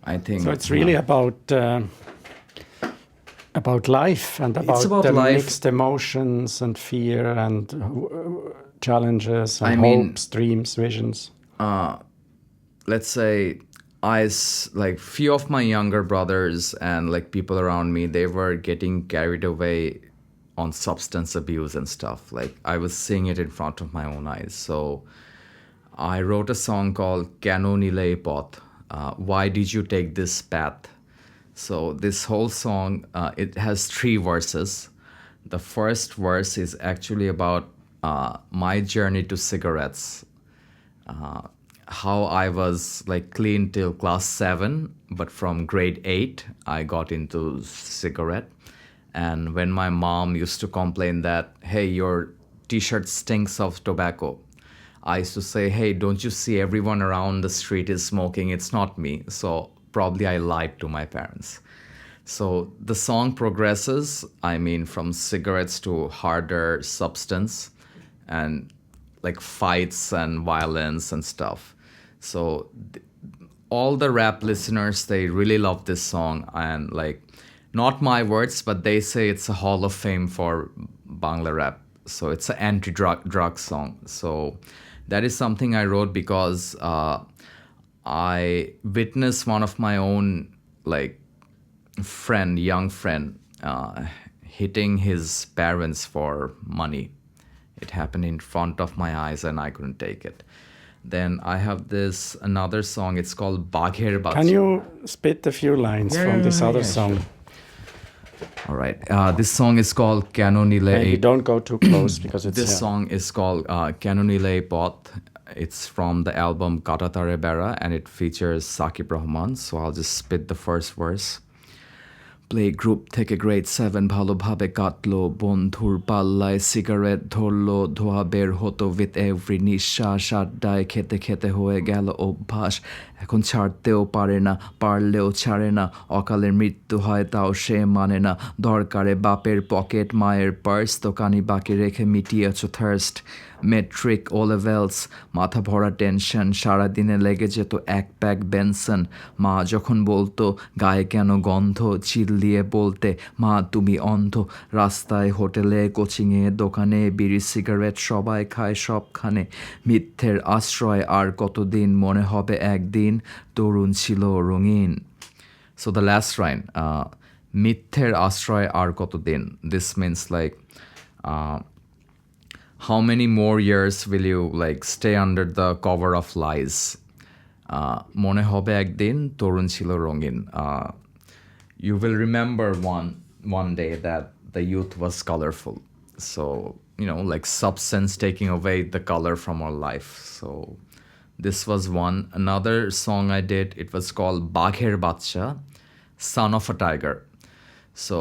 I think so. It's really about life and about the life. Mixed emotions and fear and challenges and hopes, dreams, visions. Let's say like few of my younger brothers and like people around me, they were getting carried away on substance abuse and stuff. Like I was seeing it in front of my own eyes. So I wrote a song called Keno Nile Pot. Why did you take this path? So this whole song, it has three verses. The first verse is actually about my journey to cigarettes. How I was like clean till class 7, but from grade 8 I got into cigarette. And when my mom used to complain that, hey, your t-shirt stinks of tobacco, I used to say, hey, don't you see everyone around the street is smoking? It's not me. So probably I lied to my parents. So the song progresses, I mean, from cigarettes to harder substance and like fights and violence and stuff. So all the rap listeners, they really love this song. And like, not my words, but they say it's a hall of fame for Bangla rap. So it's an anti-drug song. So that is something I wrote because I witnessed one of my own like young friend, hitting his parents for money. It happened in front of my eyes and I couldn't take it. Then I have this another song. It's called Bagher Bacha. Can you spit a few lines from this other song? Sure. All right. This song is called Keno Nile. Maybe don't go too close because it's... This song is called Keno Nile Pot. It's from the album Katatare Bera and it features Sakib Rahman. So I'll just spit the first verse. Play group থেকে grade 7 ভালোভাবে কাটলো বন্ধুর পাল্লায় cigarette ধরলো ধোয়া বের হতো with every নিঃশ্বাস আড্ডায় খেতে খেতে হয়ে গেল অভ্যাস এখন ছাড়তেও পারে না পারলেও ছাড়ে না অকালের মৃত্যু হয় তাও সে মানে না দরকারে বাপের পকেট মায়ের পার্স দোকানি বাকি রেখে মিটিয়েছ থার্স্ট মেট্রিক ও লেভেলস মাথা ভরা টেনশন সারাদিনে লেগে যেত এক প্যাক বেনসন মা যখন বলতো গায়ে কেন গন্ধ চিল্লিয়ে বলতে মা তুমি অন্ধ রাস্তায় হোটেলে কোচিংয়ে দোকানে বিড়ি সিগারেট সবাই খায় সবখানে মিথ্যের আশ্রয় আর কতদিন মনে হবে একদিন তরুণ ছিল রঙিন. So the last line, মিথ্যের আশ্রয় আর কতদিন. This means like how many more years will you like stay under the cover of lies? মনে হবে একদিন তরুণ ছিল রঙিন. You will remember one day that the youth was colorful. So, you know, like substance taking away the color from our life. So this was one. Another song I did, it was called Bagher Bacha, Son of a Tiger. So,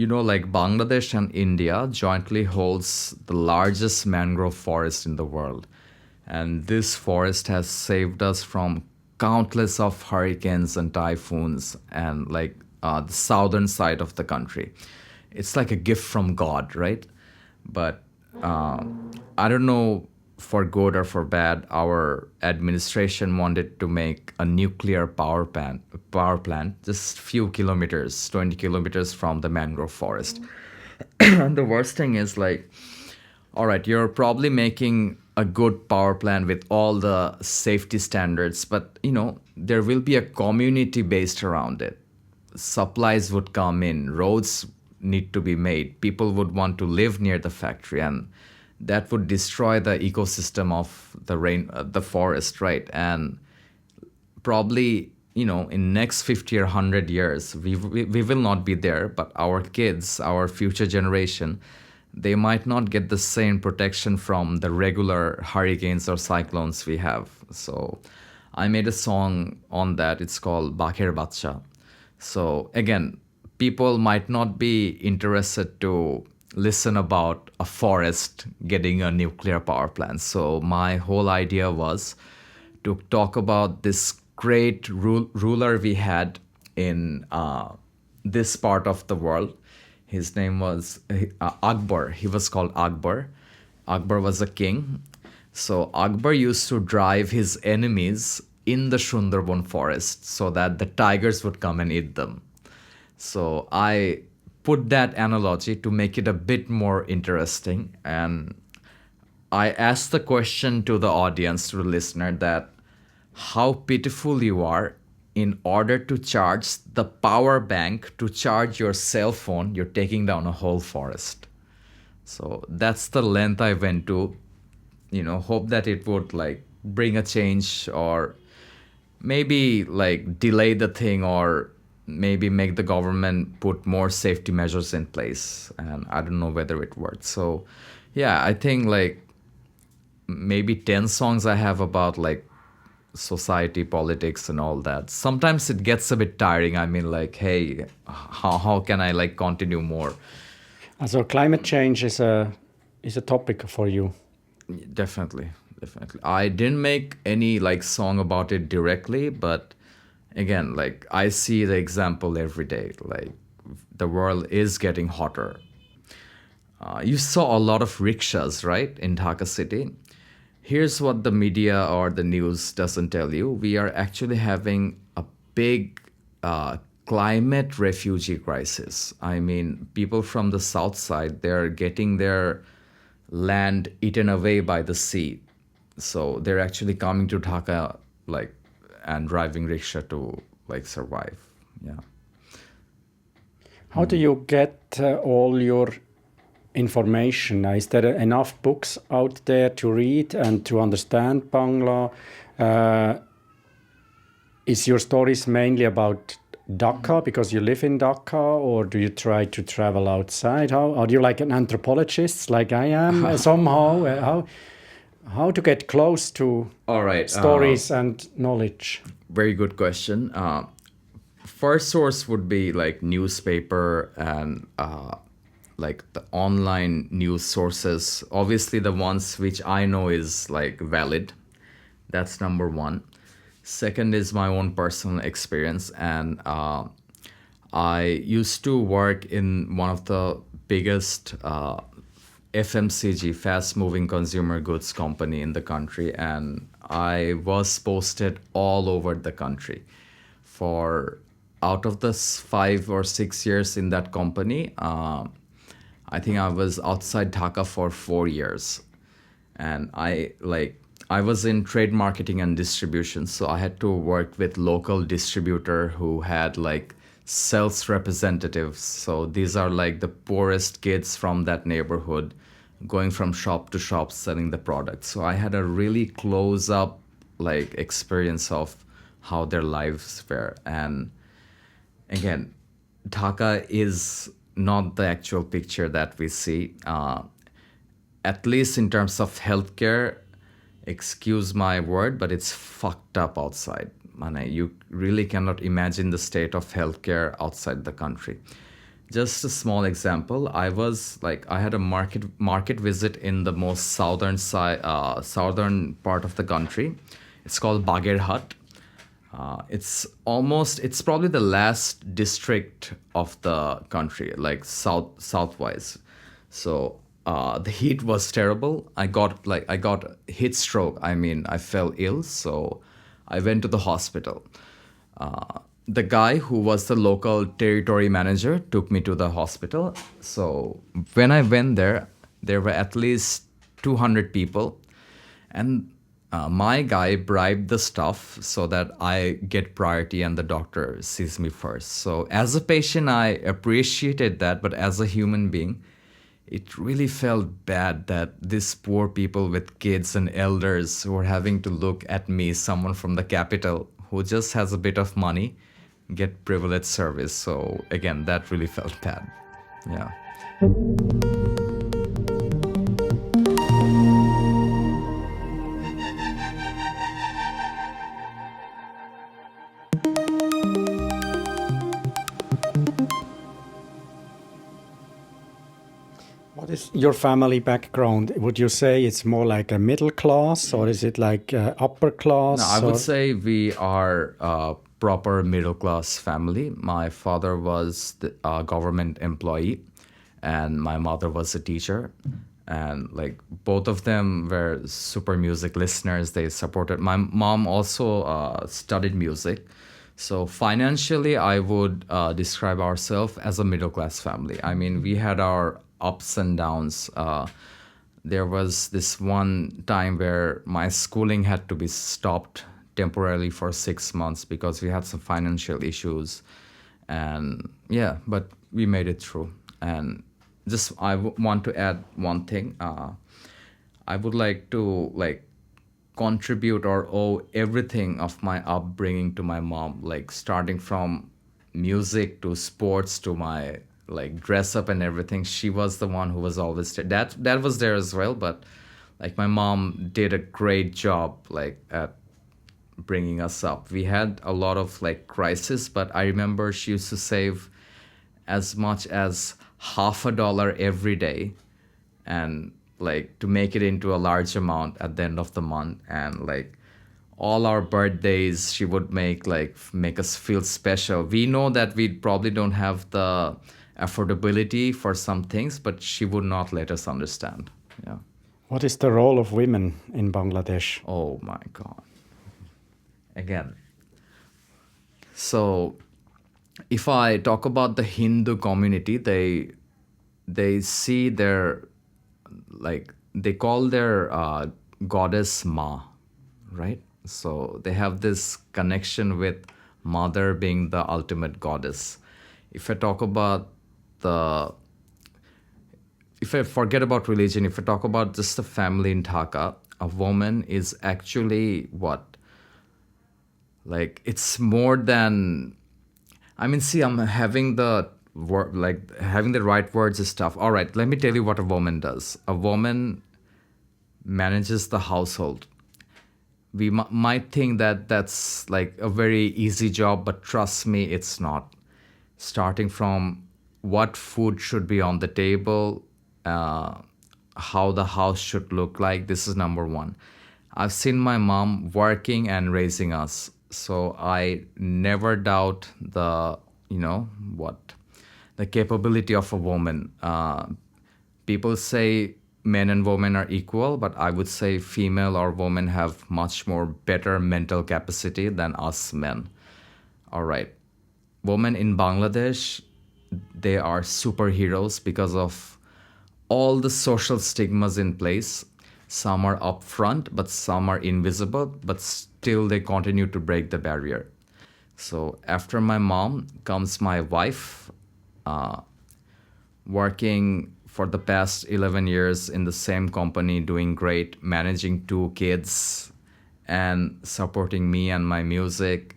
you know, like Bangladesh and India jointly holds the largest mangrove forest in the world. And this forest has saved us from countless of hurricanes and typhoons and like the southern side of the country. It's like a gift from God, right? But I don't know for good or for bad, our administration wanted to make a nuclear power plant just few kilometers, 20 kilometers from the mangrove forest. And the worst thing is like, all right, you're probably making a good power plant with all the safety standards, but you know, there will be a community based around it. Supplies would come in, roads need to be made, people would want to live near the factory, and that would destroy the ecosystem of the forest, right? And probably, you know, in next 50 or 100 years, we will not be there, but our kids, our future generation, they might not get the same protection from the regular hurricanes or cyclones we have. So I made a song on that. It's called Bagher Bacha. So again, people might not be interested to listen about a forest getting a nuclear power plant. So my whole idea was to talk about this great ruler we had in this part of the world. His name was Akbar. He was called Akbar. Akbar was a king. So Akbar used to drive his enemies in the Sundarban forest so that the tigers would come and eat them. So I put that analogy to make it a bit more interesting. And I asked the question to the audience, to the listener, that how pitiful you are in order to charge the power bank to charge your cell phone, you're taking down a whole forest. So that's the length I went to, hope that it would like bring a change, or maybe like delay the thing, or maybe make the government put more safety measures in place. And I don't know whether it worked. So yeah, I think like maybe 10 songs I have about like society, politics, and all that. Sometimes it gets a bit tiring. I mean, like, hey, how can I like continue more? So climate change is a topic for you. Definitely, definitely. I didn't make any like song about it directly, but again, like I see the example every day. Like the world is getting hotter. You saw a lot of rickshaws, right, in Dhaka city. Here's what the media or the news doesn't tell you. We are actually having a big climate refugee crisis. I mean, people from the south side, they're getting their land eaten away by the sea. So they're actually coming to Dhaka, like, and driving rickshaw to like survive. Yeah. How do you get all your information? Is there enough books out there to read and to understand Bangla? Is your stories mainly about Dhaka because you live in Dhaka, or do you try to travel outside? How are you like an anthropologist, like I am somehow? How to get close to All right. stories and knowledge? Very good question. First source would be like newspaper and like the online news sources. Obviously, the ones which I know is like valid. That's number one. Second is my own personal experience, and I used to work in one of the biggest FMCG, fast moving consumer goods company in the country, and I was posted all over the country. For out of the 5 or 6 years in that company, I think I was outside Dhaka for 4 years. And I was in trade marketing and distribution, so I had to work with local distributor who had like sales representatives. So these are like the poorest kids from that neighborhood going from shop to shop selling the product. So I had a really close up like experience of how their lives were. And again, Dhaka is not the actual picture that we see. At least in terms of healthcare, excuse my word, but it's fucked up outside. You really cannot imagine the state of healthcare outside the country. Just a small example, I had a market visit in the most southern part of the country. It's called Bagherhat. It's probably the last district of the country, like southwise. So the heat was terrible. I got heat stroke. I mean, I fell ill, so I went to the hospital. The guy who was the local territory manager took me to the hospital. So when I went there, there were at least 200 people, and my guy bribed the staff so that I get priority and the doctor sees me first. So as a patient, I appreciated that, but as a human being, it really felt bad that these poor people with kids and elders who are having to look at me, someone from the capital who just has a bit of money, get privileged service. So again, that really felt bad. Yeah. What is your family background? Would you say it's more like a middle class, or is it like upper class? No, I would say we are a proper middle class family. My father was a government employee, and my mother was a teacher. And like both of them were super music listeners. They supported. My mom also studied music. So financially, I would describe ourselves as a middle class family. I mean, we had our ups and downs. There was this one time where my schooling had to be stopped temporarily for 6 months because we had some financial issues. And yeah, but we made it through. And just want to add one thing. I would like to like contribute or owe everything of my upbringing to my mom, like starting from music to sports to my like dress up and everything. She was the one who was always there. That was there as well, but like my mom did a great job like at bringing us up. We had a lot of like crisis, but I remember she used to save as much as $50 every day, and like to make it into a large amount at the end of the month. And like all our birthdays she would make us feel special. We know that we probably don't have the affordability for some things, but she would not let us understand. Yeah. What is the role of women in Bangladesh? Oh my god. Again, so if I talk about the Hindu community, they see their like they call their goddess Ma, right? So they have this connection with mother being the ultimate goddess. If I talk about the if I forget about religion, if I talk about just the family in Dhaka, a woman is actually what? Like it's more than, I mean, see, I'm having the word, like having the right words is tough. All right, let me tell you what a woman does. A woman manages the household. We might think that that's like a very easy job, but trust me, it's not. Starting from what food should be on the table, how the house should look like. This is number one. I've seen my mom working and raising us, so I never doubt the, you know, what, the capability of a woman. People say men and women are equal, but I would say female or women have much more better mental capacity than us men. All right. Women in Bangladesh, they are superheroes because of all the social stigmas in place. Some are upfront, but some are invisible, but still they continue to break the barrier. So after my mom comes my wife, working for the past 11 years in the same company, doing great, managing 2 kids, and supporting me and my music.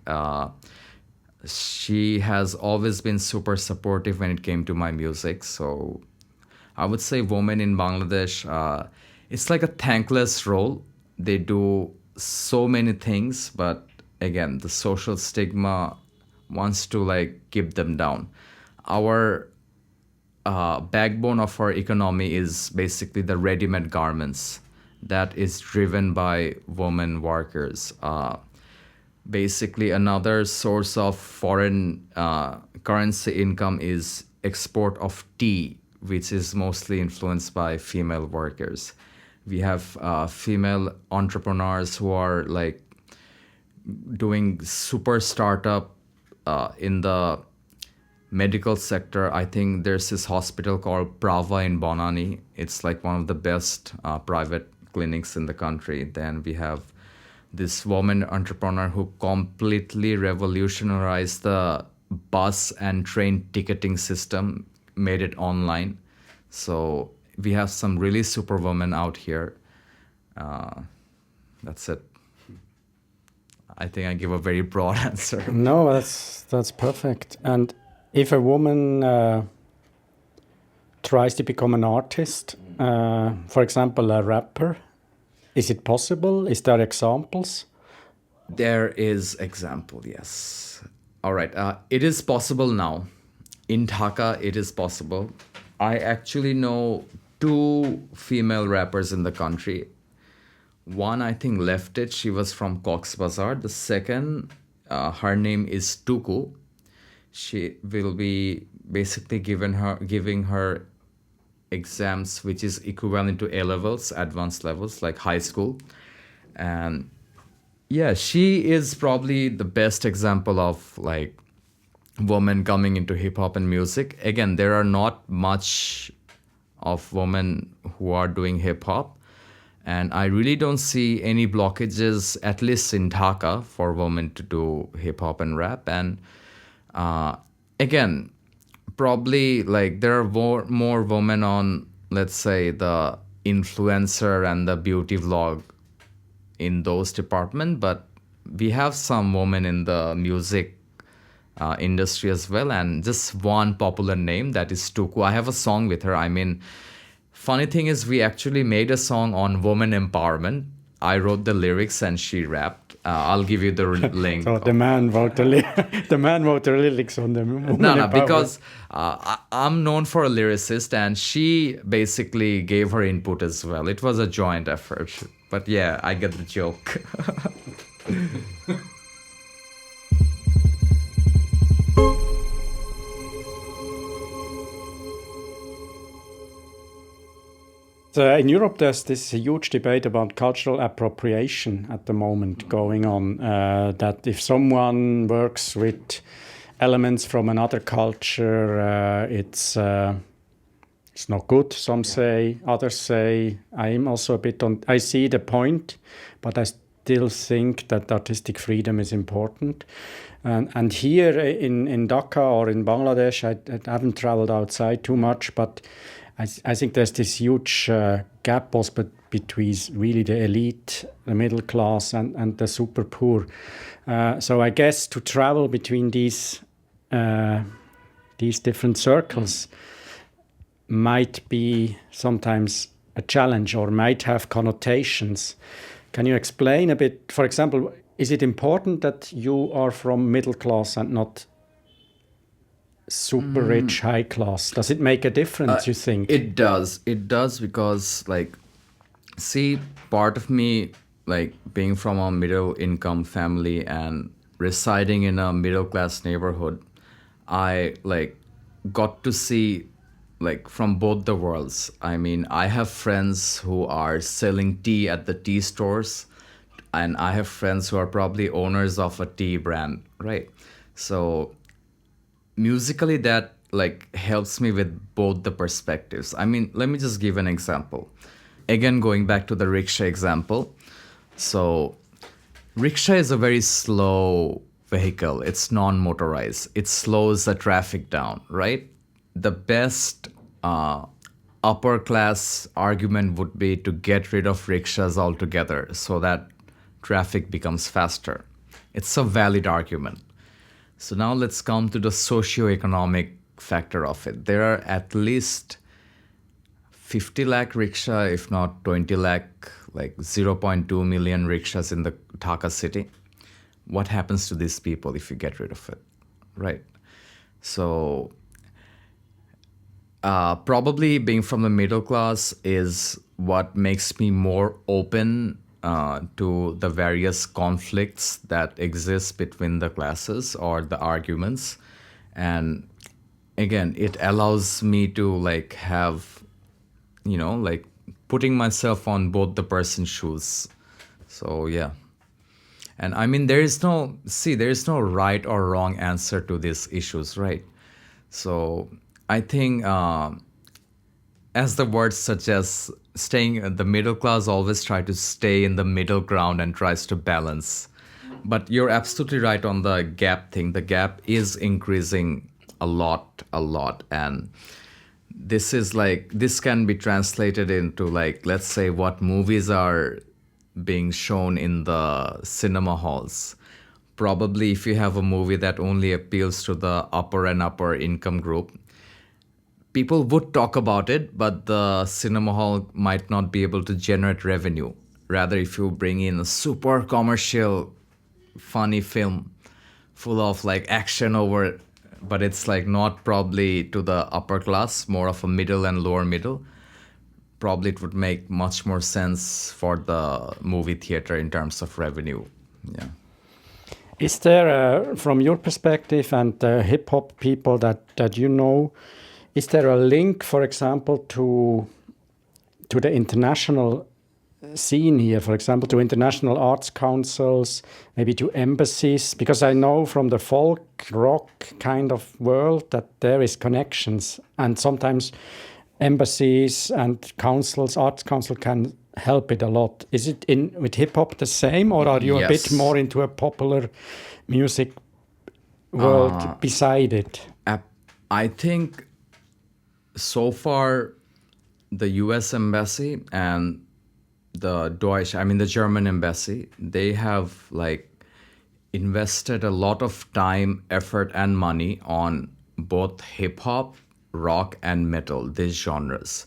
She has always been super supportive when it came to my music. So I would say women in Bangladesh, it's like a thankless role. They do so many things, but again, the social stigma wants to like keep them down. Our backbone of our economy is basically the ready-made garments that is driven by women workers. Basically, another source of foreign currency income is export of tea, which is mostly influenced by female workers. We have female entrepreneurs who are like doing super startup in the medical sector. I think there's this hospital called Brava in Bonani. It's like one of the best private clinics in the country. Then we have this woman entrepreneur who completely revolutionized the bus and train ticketing system, made it online. So we have some really super women out here. That's it. I think I give a very broad answer. No, that's perfect. And if a woman tries to become an artist, for example, a rapper, is it possible? Is there examples? There is example, yes. All right. It is possible now. In Dhaka, it is possible. I actually know 2 female rappers in the country. One, I think, left it. She was from Cox's Bazar. The second, her name is Tuku. She will be basically giving her exams, which is equivalent to A levels, advanced levels, like high school. And yeah, she is probably the best example of like women coming into hip hop and music. Again, there are not much of women who are doing hip hop. And I really don't see any blockages, at least in Dhaka, for women to do hip hop and rap. And again, probably like there are more women on, let's say, the influencer and the beauty vlog in those department, but we have some women in the music industry as well. And just one popular name, that is Tuku. I have a song with her. I mean, funny thing is, we actually made a song on women empowerment. I wrote the lyrics and she rapped. I'll give you the link. So the man wrote the lyrics on the woman No, empowerment. because I'm known for a lyricist, and she basically gave her input as well. It was a joint effort. But yeah, I get the joke. So in Europe, there's this huge debate about cultural appropriation at the moment going on. That if someone works with elements from another culture, it's not good. Some say, others say. I'm also a bit on. I see the point, but I still think that artistic freedom is important. And here in Dhaka or in Bangladesh, I haven't traveled outside too much, but I think there's this huge gap also between really the elite, the middle class, and the super poor. So I guess to travel between these different circles might be sometimes a challenge or might have connotations. Can you explain a bit? For example, is it important that you are from middle class and not super rich, high class? Does it make a difference, you think? It does. It does, because, like, see, part of me, like, being from a middle income family and residing in a middle class neighborhood, I, like, got to see, like, from both the worlds. I mean, I have friends who are selling tea at the tea stores, and I have friends who are probably owners of a tea brand, right? So musically, that like helps me with both the perspectives. I mean, let me just give an example. Again, going back to the rickshaw example. So rickshaw is a very slow vehicle. It's non-motorized. It slows the traffic down, right? The best upper class argument would be to get rid of rickshaws altogether so that traffic becomes faster. It's a valid argument. So now let's come to the socio-economic factor of it. There are at least 50 lakh rickshaw, if not 20 lakh, like 0.2 million rickshaws in the Dhaka city. What happens to these people if you get rid of it, right? So probably being from the middle class is what makes me more open to the various conflicts that exist between the classes or the arguments. And again, it allows me to like have, like putting myself on both the person's shoes. So yeah. And I mean, there is no right or wrong answer to these issues, right? So I think as the word suggests, the middle class always try to stay in the middle ground and tries to balance. But you're absolutely right on the gap thing. The gap is increasing a lot. And this can be translated into like, let's say what movies are being shown in the cinema halls. Probably if you have a movie that only appeals to the upper income group, people would talk about it, but the cinema hall might not be able to generate revenue. Rather, if you bring in a super commercial, funny film full of like action over, but it's like not probably to the upper class, more of a middle and lower middle, probably it would make much more sense for the movie theater in terms of revenue. Yeah. Is there, from your perspective and the hip hop people that you know, is there a link, for example, to the international scene here, for example, to international arts councils, maybe to embassies? Because I know from the folk rock kind of world that there is connections, and sometimes embassies and councils, arts council can help it a lot. Is it with hip hop the same, or are you a bit more into a popular music world beside it? I think so far the U.S. embassy and the German embassy, they have like invested a lot of time, effort, and money on both hip hop, rock, and metal, these genres.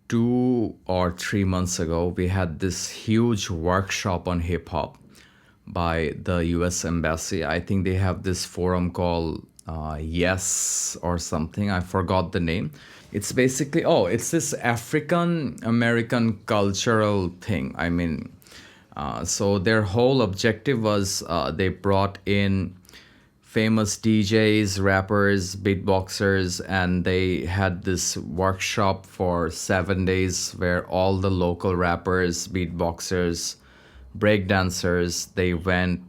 2 or 3 months ago, we had this huge workshop on hip hop by the US Embassy. I think they have this forum called Yes or something. I forgot the name. It's basically, it's this African American cultural thing. So their whole objective was they brought in famous DJs, rappers, beatboxers, and they had this workshop for 7 days where all the local rappers, beatboxers, breakdancers, they went,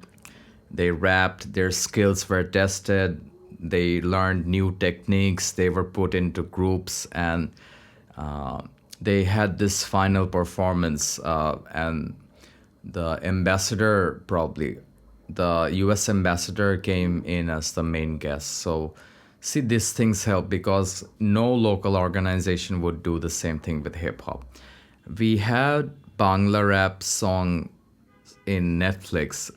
they rapped, their skills were tested, they learned new techniques, they were put into groups, and they had this final performance. And the ambassador, probably the US ambassador, came in as the main guest. So see, these things help because no local organization would do the same thing with hip hop. We had Bangla rap song in Netflix,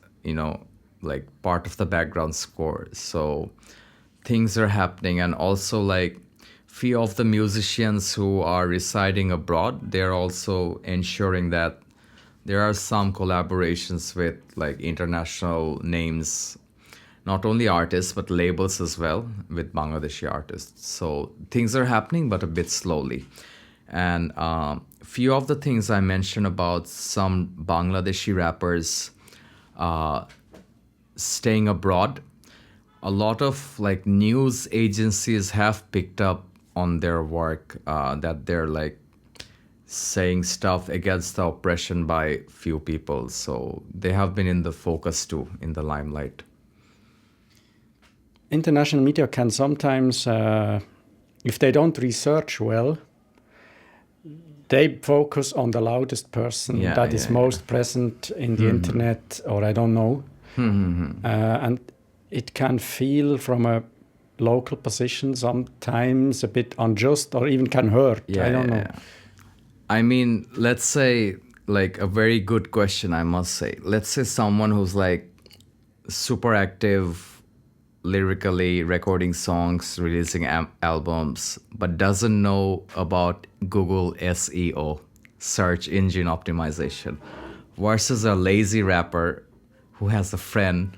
like part of the background score. So things are happening. And also, like, few of the musicians who are residing abroad, they're also ensuring that there are some collaborations with like international names, not only artists but labels as well, with Bangladeshi artists. So things are happening, but a bit slowly. And few of the things I mentioned about some Bangladeshi rappers staying abroad, a lot of like news agencies have picked up on their work, that they're like saying stuff against the oppression by few people. So they have been in the focus too, in the limelight. International media can sometimes, if they don't research well, they focus on the loudest person that is most present in the internet, or I don't know. And it can feel from a local position sometimes a bit unjust, or even can hurt. I don't know. I mean, let's say, like, a very good question, I must say. Let's say someone who's like super active lyrically, recording songs, releasing albums, but doesn't know about Google SEO, search engine optimization, versus a lazy rapper who has a friend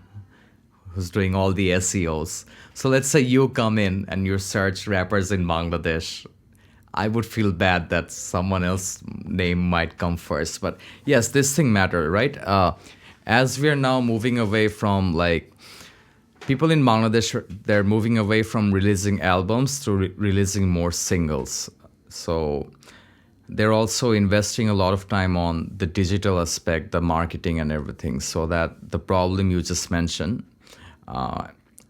who's doing all the SEOs. So let's say you come in and you search rappers in Bangladesh. I would feel bad that someone else's name might come first. But yes, this thing matter, right? As we are now moving away from, like, people in Bangladesh, they're moving away from releasing albums to releasing more singles. So they're also investing a lot of time on the digital aspect, the marketing and everything, so that the problem you just mentioned,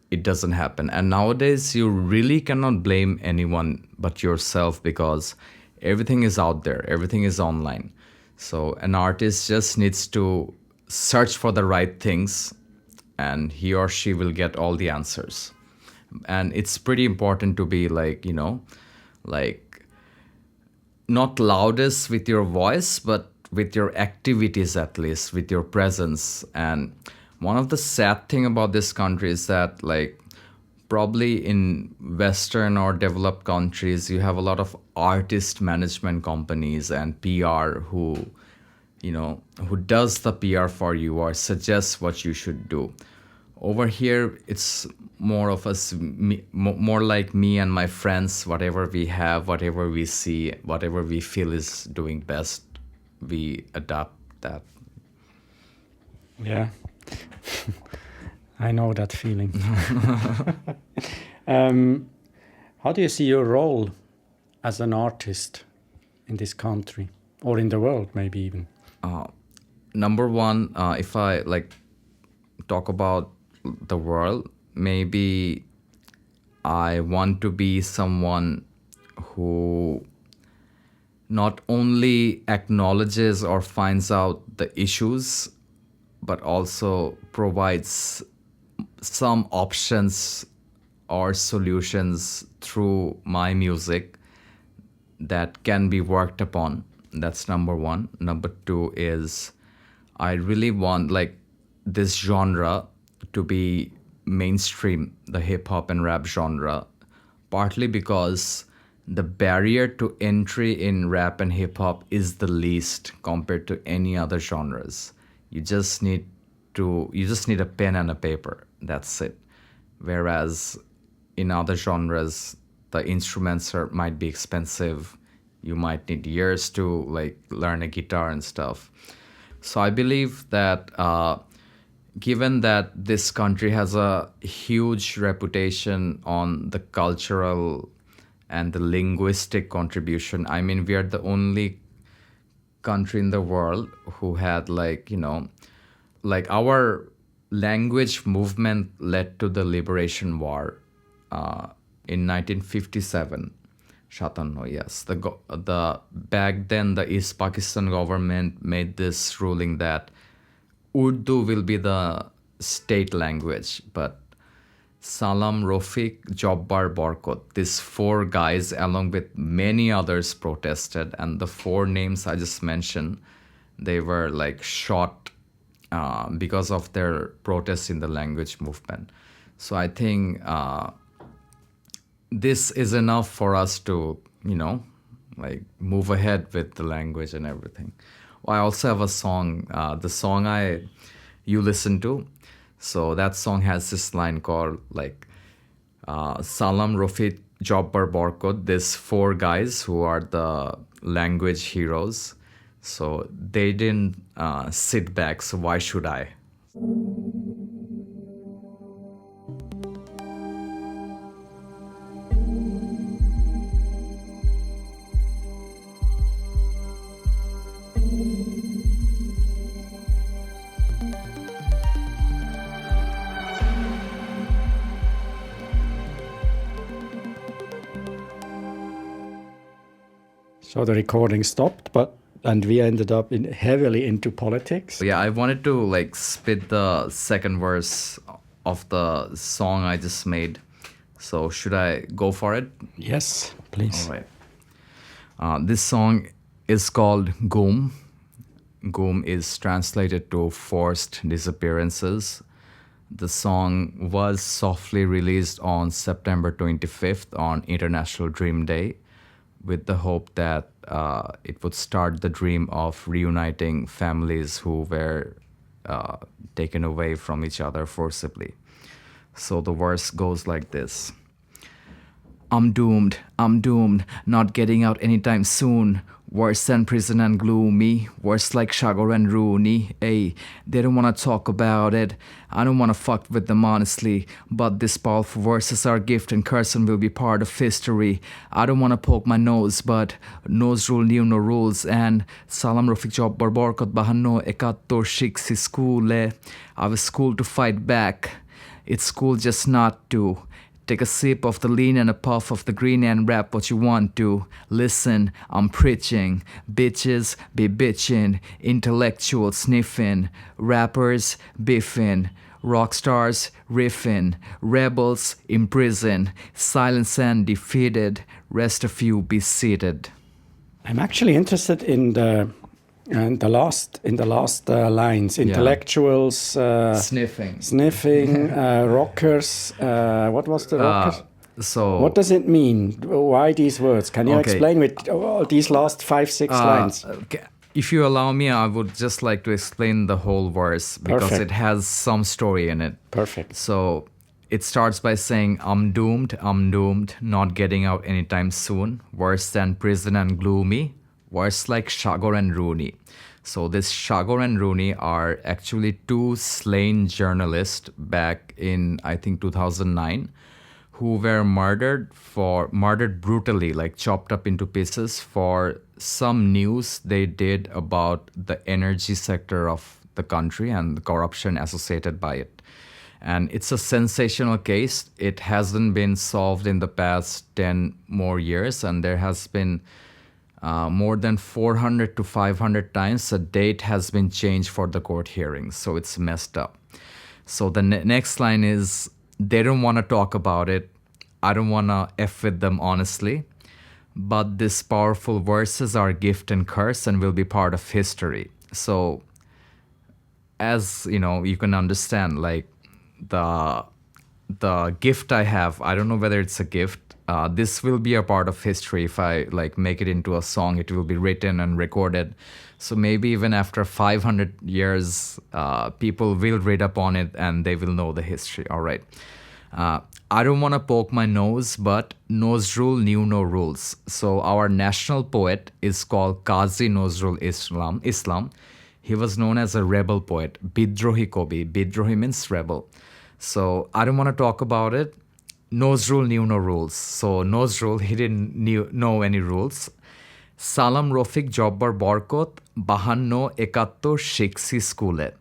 it doesn't happen. And nowadays, you really cannot blame anyone but yourself because everything is out there, everything is online. So an artist just needs to search for the right things, and he or she will get all the answers. And it's pretty important to be like, like, not loudest with your voice, but with your activities, at least with your presence. And one of the sad thing about this country is that, like, probably in Western or developed countries, you have a lot of artist management companies and PR who does the PR for you or suggests what you should do. Over here, it's more of us, more like me and my friends. Whatever we have, whatever we see, whatever we feel is doing best, we adapt that. Yeah. I know that feeling. How do you see your role as an artist in this country, or in the world, maybe even? Number one, if I like talk about the world, maybe I want to be someone who not only acknowledges or finds out the issues, but also provides some options or solutions through my music that can be worked upon. That's number one. Number two is I really want like this genre to be mainstream, the hip hop and rap genre, partly because the barrier to entry in rap and hip hop is the least compared to any other genres. You just need a pen and a paper. That's it. Whereas in other genres, the instruments might be expensive. You might need years to like learn a guitar and stuff. So I believe that given that this country has a huge reputation on the cultural and the linguistic contribution, I mean, we are the only country in the world who had like, like our language movement led to the liberation war in 1957. Shatanno, yes. The back then the East Pakistan government made this ruling that Urdu will be the state language, but Salam, Rafiq, Jabbar, Barkot, these four guys along with many others protested, and the four names I just mentioned, they were like shot because of their protest in the language movement. So I think this is enough for us to, like move ahead with the language and everything. Well, I also have a song, the song you listen to. So that song has this line called like Salam, Rafiq, Jabbar, Barkot, these four guys who are the language heroes. So they didn't sit back, so why should I? So the recording stopped, and we ended up heavily into politics. Yeah, I wanted to like spit the second verse of the song I just made. So should I go for it? Yes, please. All right. This song is called Gum. Gum is translated to forced disappearances. The song was softly released on September 25th on International Dream Day, with the hope that it would start the dream of reuniting families who were taken away from each other forcibly. So the verse goes like this. I'm doomed, not getting out anytime soon. Worse than prison and gloomy, worse like Shagor and Rooney. Ay, they don't wanna talk about it. I don't wanna fuck with them honestly, but this powerful verses are gift and curse and will be part of history. I don't wanna poke my nose, but nose rule knew no rules. And Salam, Rafiq, Jabbar, Barkot, Bahanno, Ekattor, Shiksi, school. I was school to fight back. It's school just not to. Take a sip of the lean and a puff of the green and rap what you want to. Listen, I'm preaching. Bitches be bitchin'. Intellectuals sniffing. Rappers biffin'. Rock stars riffing. Rebels in prison. Silence and defeated. Rest of you be seated. I'm actually interested in the last lines. Intellectuals sniffing, rockers. What was the rockers? So what does it mean? Why these words? Can you explain with these last 5-6 lines? Okay. If you allow me, I would just like to explain the whole verse because it has some story in it. Perfect. So it starts by saying, I'm doomed, not getting out anytime soon. Worse than prison and gloomy. Worse like Shagor and Rooney. So this Shagor and Rooney are actually two slain journalists back in, I think, 2009, who were murdered brutally, like chopped up into pieces for some news they did about the energy sector of the country and the corruption associated by it. And it's a sensational case. It hasn't been solved in the past 10 more years, and there has been more than 400 to 500 times a date has been changed for the court hearings. So it's messed up. So the next line is, they don't want to talk about it. I don't want to F with them honestly. But these powerful verses are gift and curse and will be part of history. So, as you know, you can understand like the gift I have. I don't know whether it's a gift. This will be a part of history if I like make it into a song. It will be written and recorded. So maybe even after 500 years, people will read upon it and they will know the history. All right. I don't want to poke my nose, but Nozrul knew no rules. So our national poet is called Qazi Nozrul Islam. He was known as a rebel poet, Bidrohi Kobi. Bidrohi means rebel. So I don't want to talk about it. Nozrul knew no rules. So Nozrul, he didn't know any rules. Salam Rofik Jobbar Borkot, Bahanno Ekattor Shiksi Skule.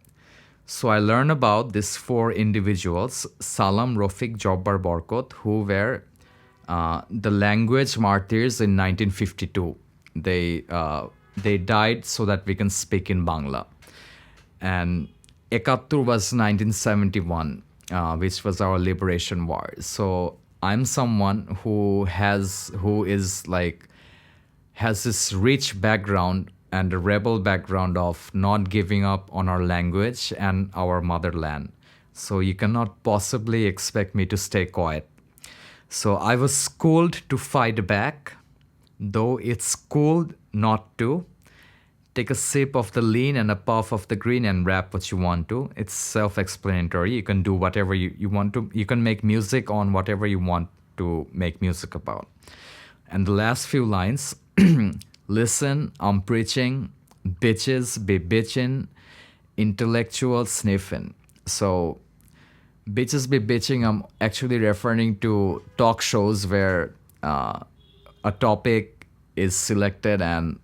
So I learned about these four individuals, Salam Rofik Jobbar Borkot, who were the language martyrs in 1952. They died so that we can speak in Bangla. And Ekattur was 1971, which was our liberation war. So I'm someone who has this rich background and a rebel background of not giving up on our language and our motherland. So you cannot possibly expect me to stay quiet. So I was schooled to fight back, though it's schooled not to. Take a sip of the lean and a puff of the green and rap what you want to. It's self-explanatory. You can do whatever you want to. You can make music on whatever you want to make music about. And the last few lines, listen, I'm preaching, bitches be bitchin', intellectual sniffing. So, bitches be bitching, I'm actually referring to talk shows where a topic is selected and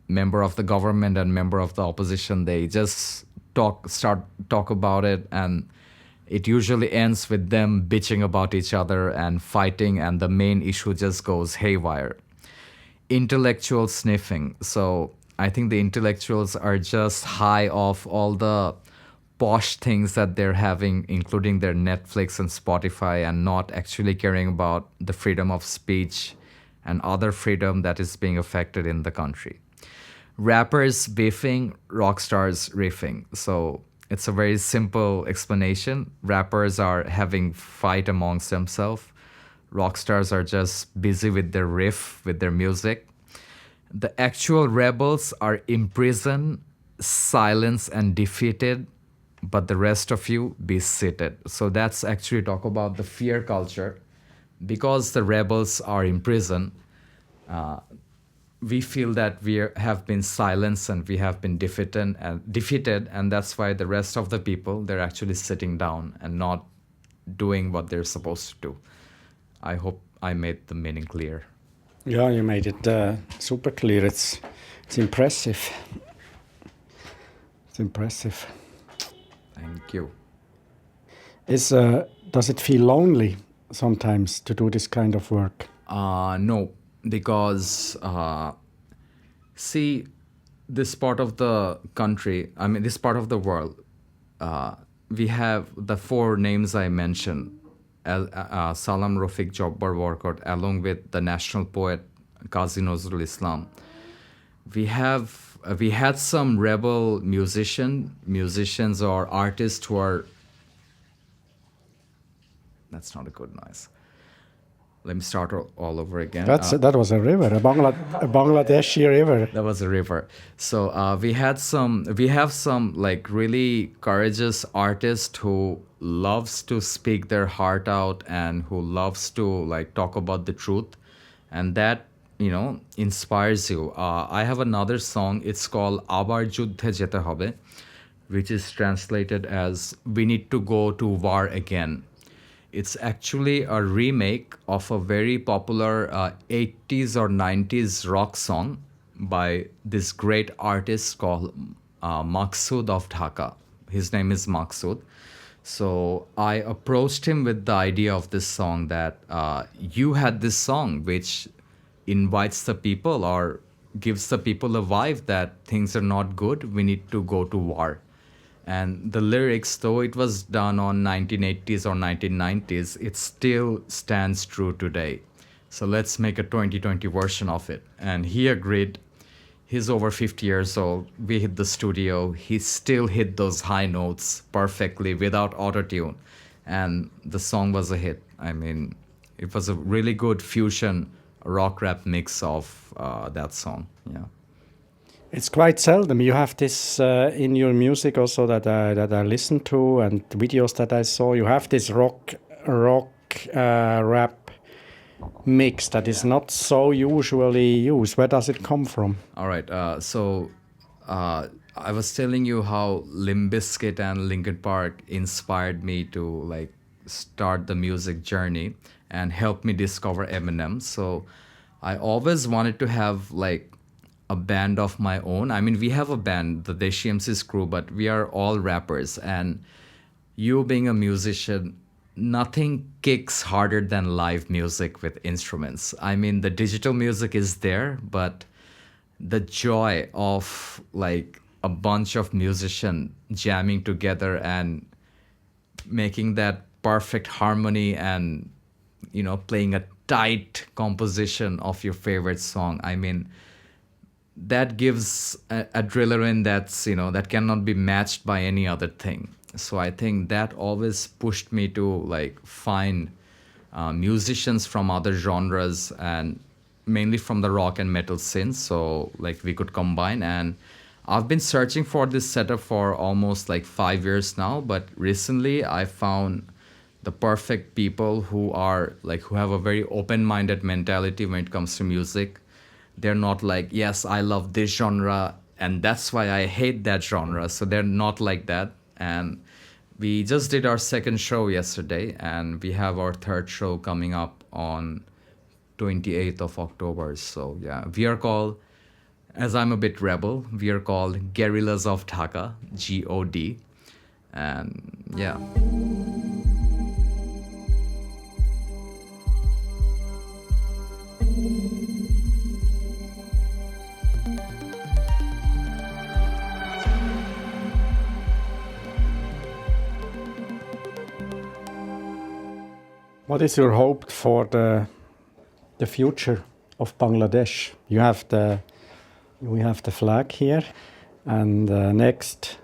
member of the government and member of the opposition, they just talk about it, and it usually ends with them bitching about each other and fighting, and the main issue just goes haywire. Intellectual sniffing. So I think the intellectuals are just high off all the posh things that they're having, including their Netflix and Spotify, and not actually caring about the freedom of speech and other freedom that is being affected in the country. Rappers beefing, rock stars riffing. So it's a very simple explanation. Rappers are having fight amongst themselves. Rock stars are just busy with their riff, with their music. The actual rebels are imprisoned, silenced, and defeated, but the rest of you be seated. So that's actually talk about the fear culture. Because the rebels are imprisoned, we feel that we have been silenced and we have been defeated, and that's why the rest of the people, they're actually sitting down and not doing what they're supposed to do. I hope I made the meaning clear. Yeah, you made it super clear. It's impressive. It's impressive. Thank you. Does it feel lonely sometimes to do this kind of work? No, because see, this part of the country, this part of the world, we have the four names I mentioned. Salam Rofik Jobbar Borkot, along with the national poet Qazi Nozrul Islam. We had some rebel musicians or artists who are. That's not a good noise. Let me start all over again. That was a river, a Bangladeshi river. That was a river. So we have some like really courageous artists who loves to speak their heart out and who loves to like talk about the truth, and that inspires you. I have another song. It's called Abar Juddhe Jete Hobe, which is translated as "We need to go to war again." It's actually a remake of a very popular 80s or 90s rock song by this great artist called Maksud of Dhaka. His name is Maksud. So I approached him with the idea of this song that you had this song which invites the people or gives the people a vibe that things are not good, we need to go to war. And the lyrics, though it was done on 1980s or 1990s, it still stands true today. So let's make a 2020 version of it. And he agreed. He's over 50 years old. We hit the studio. He still hit those high notes perfectly without autotune. And the song was a hit. I mean, it was a really good fusion rock rap mix of that song. Yeah. It's quite seldom you have this in your music also that I listen to and videos that I saw. You have this rock rap mix that is not so usually used. Where does it come from? All right. I was telling you how Limp Bizkit and Linkin Park inspired me to like start the music journey and help me discover Eminem. So I always wanted to have like a band of my own. I mean, we have a band, the Deshi MCs crew, but we are all rappers. And you being a musician, nothing kicks harder than live music with instruments. I mean, the digital music is there, but the joy of like a bunch of musicians jamming together and making that perfect harmony and playing a tight composition of your favorite song, I mean, that gives adrenaline that cannot be matched by any other thing. So I think that always pushed me to like find musicians from other genres and mainly from the rock and metal scene, so like we could combine. And I've been searching for this setup for almost like 5 years now, but recently I found the perfect people who have a very open-minded mentality when it comes to music. They're not like, yes, I love this genre and that's why I hate that genre. So they're not like that. And we just did our second show yesterday, and we have our third show coming up on 28th of October. So yeah, we are called, as I'm a bit rebel, we are called Guerrillaz of Dhaka, GOD. And yeah. What is your hope for the future of Bangladesh? We have the flag here, and next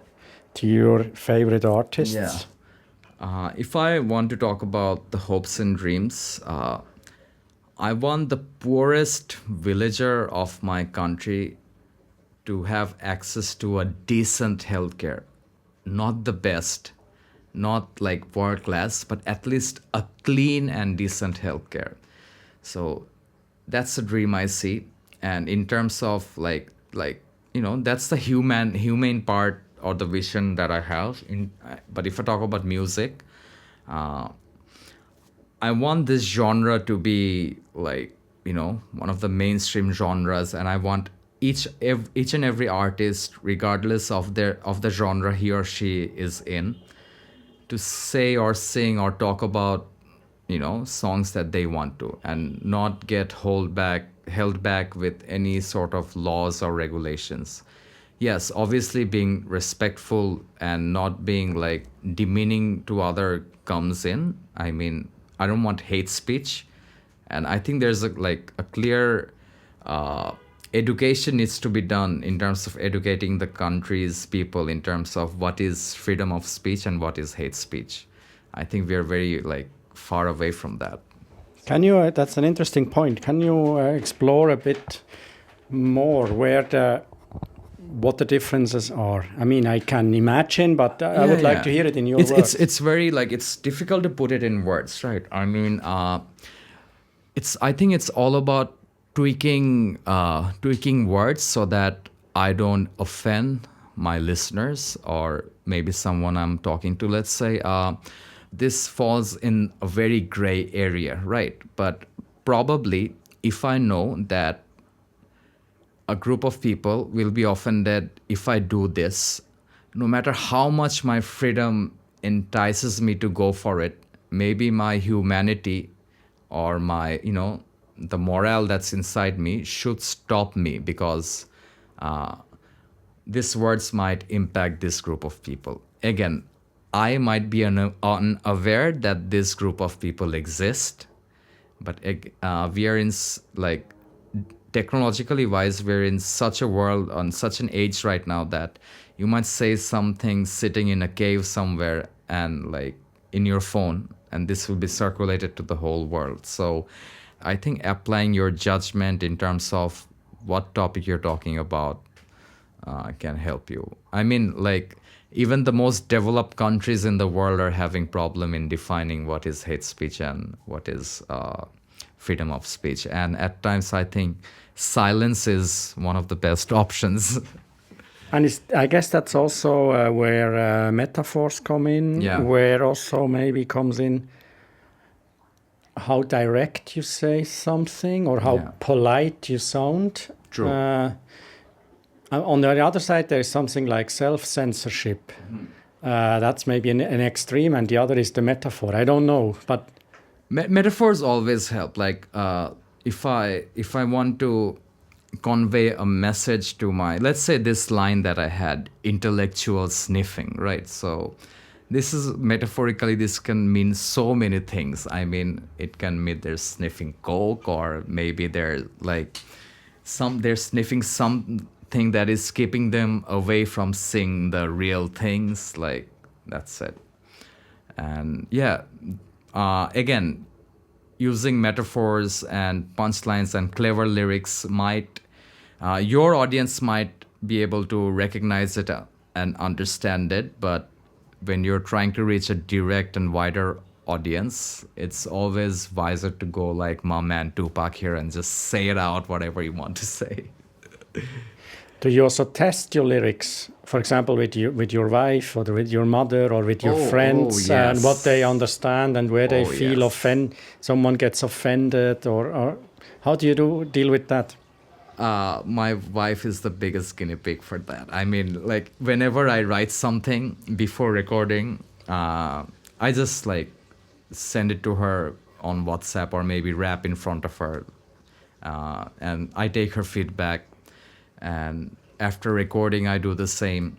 to your favorite artists. Yeah. If I want to talk about the hopes and dreams, I want the poorest villager of my country to have access to a decent healthcare, not the best, not like world class, but at least a clean and decent healthcare. So that's a dream I see. And in terms of that's the humane part or the vision that I have. But if I talk about music, I want this genre to be one of the mainstream genres, and I want each and every artist, regardless of the genre he or she is in, to say or sing or talk about songs that they want to, and not get held back with any sort of laws or regulations. Yes, obviously being respectful and not being like demeaning to other comes in. I mean, I don't want hate speech, and I think there's a clear education needs to be done in terms of educating the country's people in terms of what is freedom of speech and what is hate speech. I think we are very far away from that. Can you? That's an interesting point. Can you explore a bit more what the differences are? I mean, I can imagine, but I would like to hear it in your words. It's very it's difficult to put it in words, right? I mean, I think it's all about tweaking words so that I don't offend my listeners or maybe someone I'm talking to. Let's say this falls in a very gray area, right? But probably if I know that a group of people will be offended if I do this, no matter how much my freedom entices me to go for it, maybe my humanity or my, the morale that's inside me should stop me, because these words might impact this group of people. again, I might be unaware that this group of people exist, but we are in like technologically wise, we're in such a world, on such an age right now, that you might say something sitting in a cave somewhere and like in your phone, and this will be circulated to the whole world. So I think applying your judgment in terms of what topic you're talking about can help you. I mean, like, even the most developed countries in the world are having problem in defining what is hate speech and what is freedom of speech. And at times, I think silence is one of the best options. And I guess that's also where metaphors come in, Yeah. where also maybe comes in how direct you say something or how Yeah. polite you sound. True. On the other side, there is something like self-censorship. That's maybe an extreme, and the other is the metaphor. I don't know, but Metaphors always help. Like, if I want to convey a message to my, let's say this line that I had, intellectual sniffing, right? So this is metaphorically, this can mean so many things. I mean, it can mean they're sniffing coke, or maybe they're like they're sniffing something that is keeping them away from seeing the real things. Like, that's it. And yeah, again, using metaphors and punchlines and clever lyrics might, your audience might be able to recognize it and understand it. But when you're trying to reach a direct and wider audience, it's always wiser to go like my man Tupac here and just say it out, whatever you want to say. do you also test your lyrics, for example, with your wife or with your mother or with your friends, yes. and what they understand and where they feel Yes. someone gets offended, or how do you deal with that? My wife is the biggest guinea pig for that. I mean, like, whenever I write something before recording, I just like send it to her on WhatsApp or maybe rap in front of her, and I take her feedback. And after recording, I do the same.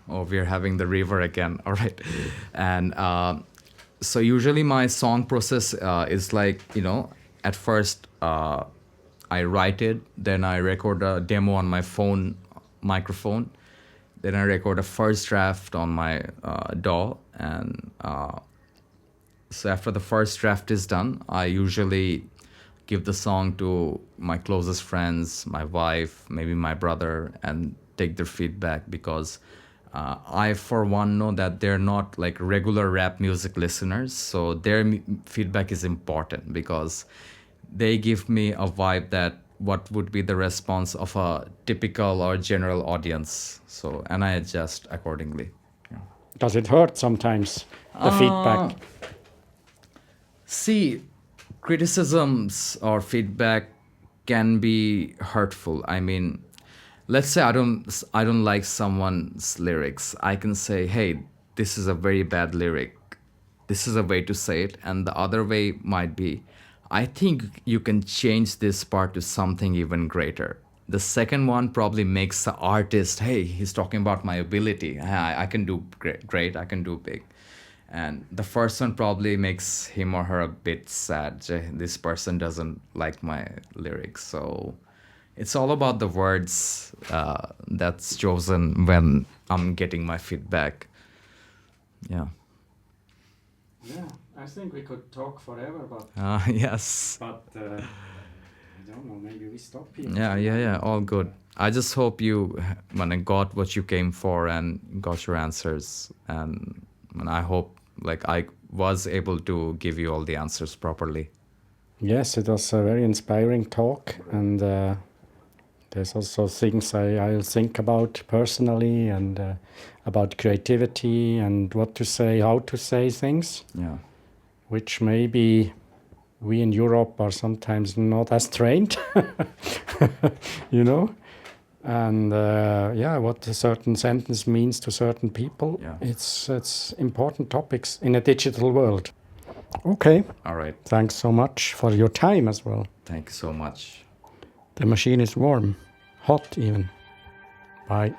Oh, we're having the river again. All right. And so usually my song process is like, at first I write it, then I record a demo on my phone microphone, then I record a first draft on my DAW. And so after the first draft is done, I usually give the song to my closest friends, my wife, maybe my brother, and take their feedback, because I, for one, know that they're not like regular rap music listeners. So their feedback is important, because they give me a vibe that what would be the response of a typical or general audience. So, and I adjust accordingly. Does it hurt sometimes, the feedback? See, criticisms or feedback can be hurtful. I mean, let's say I don't like someone's lyrics. I can say, hey, this is a very bad lyric. This is a way to say it. And the other way might be, I think you can change this part to something even greater. The second one probably makes the artist, hey, he's talking about my ability. I can do great. I can do big. And the first one probably makes him or her a bit sad. This person doesn't like my lyrics. So it's all about the words that's chosen when I'm getting my feedback. Yeah. Yeah, I think we could talk forever, but Yes. I don't know. Maybe we stop here. Yeah. All good. I just hope you got what you came for and got your answers. And I hope like I was able to give you all the answers properly. Yes, it was a very inspiring talk, and there's also things I'll think about personally, and about creativity and what to say, how to say things. Yeah. Which maybe we in Europe are sometimes not as trained, And what a certain sentence means to certain people. Yeah. It's important topics in a digital world. Okay. All right. Thanks so much for your time as well. Thank you so much. The machine is warm, hot even. Bye.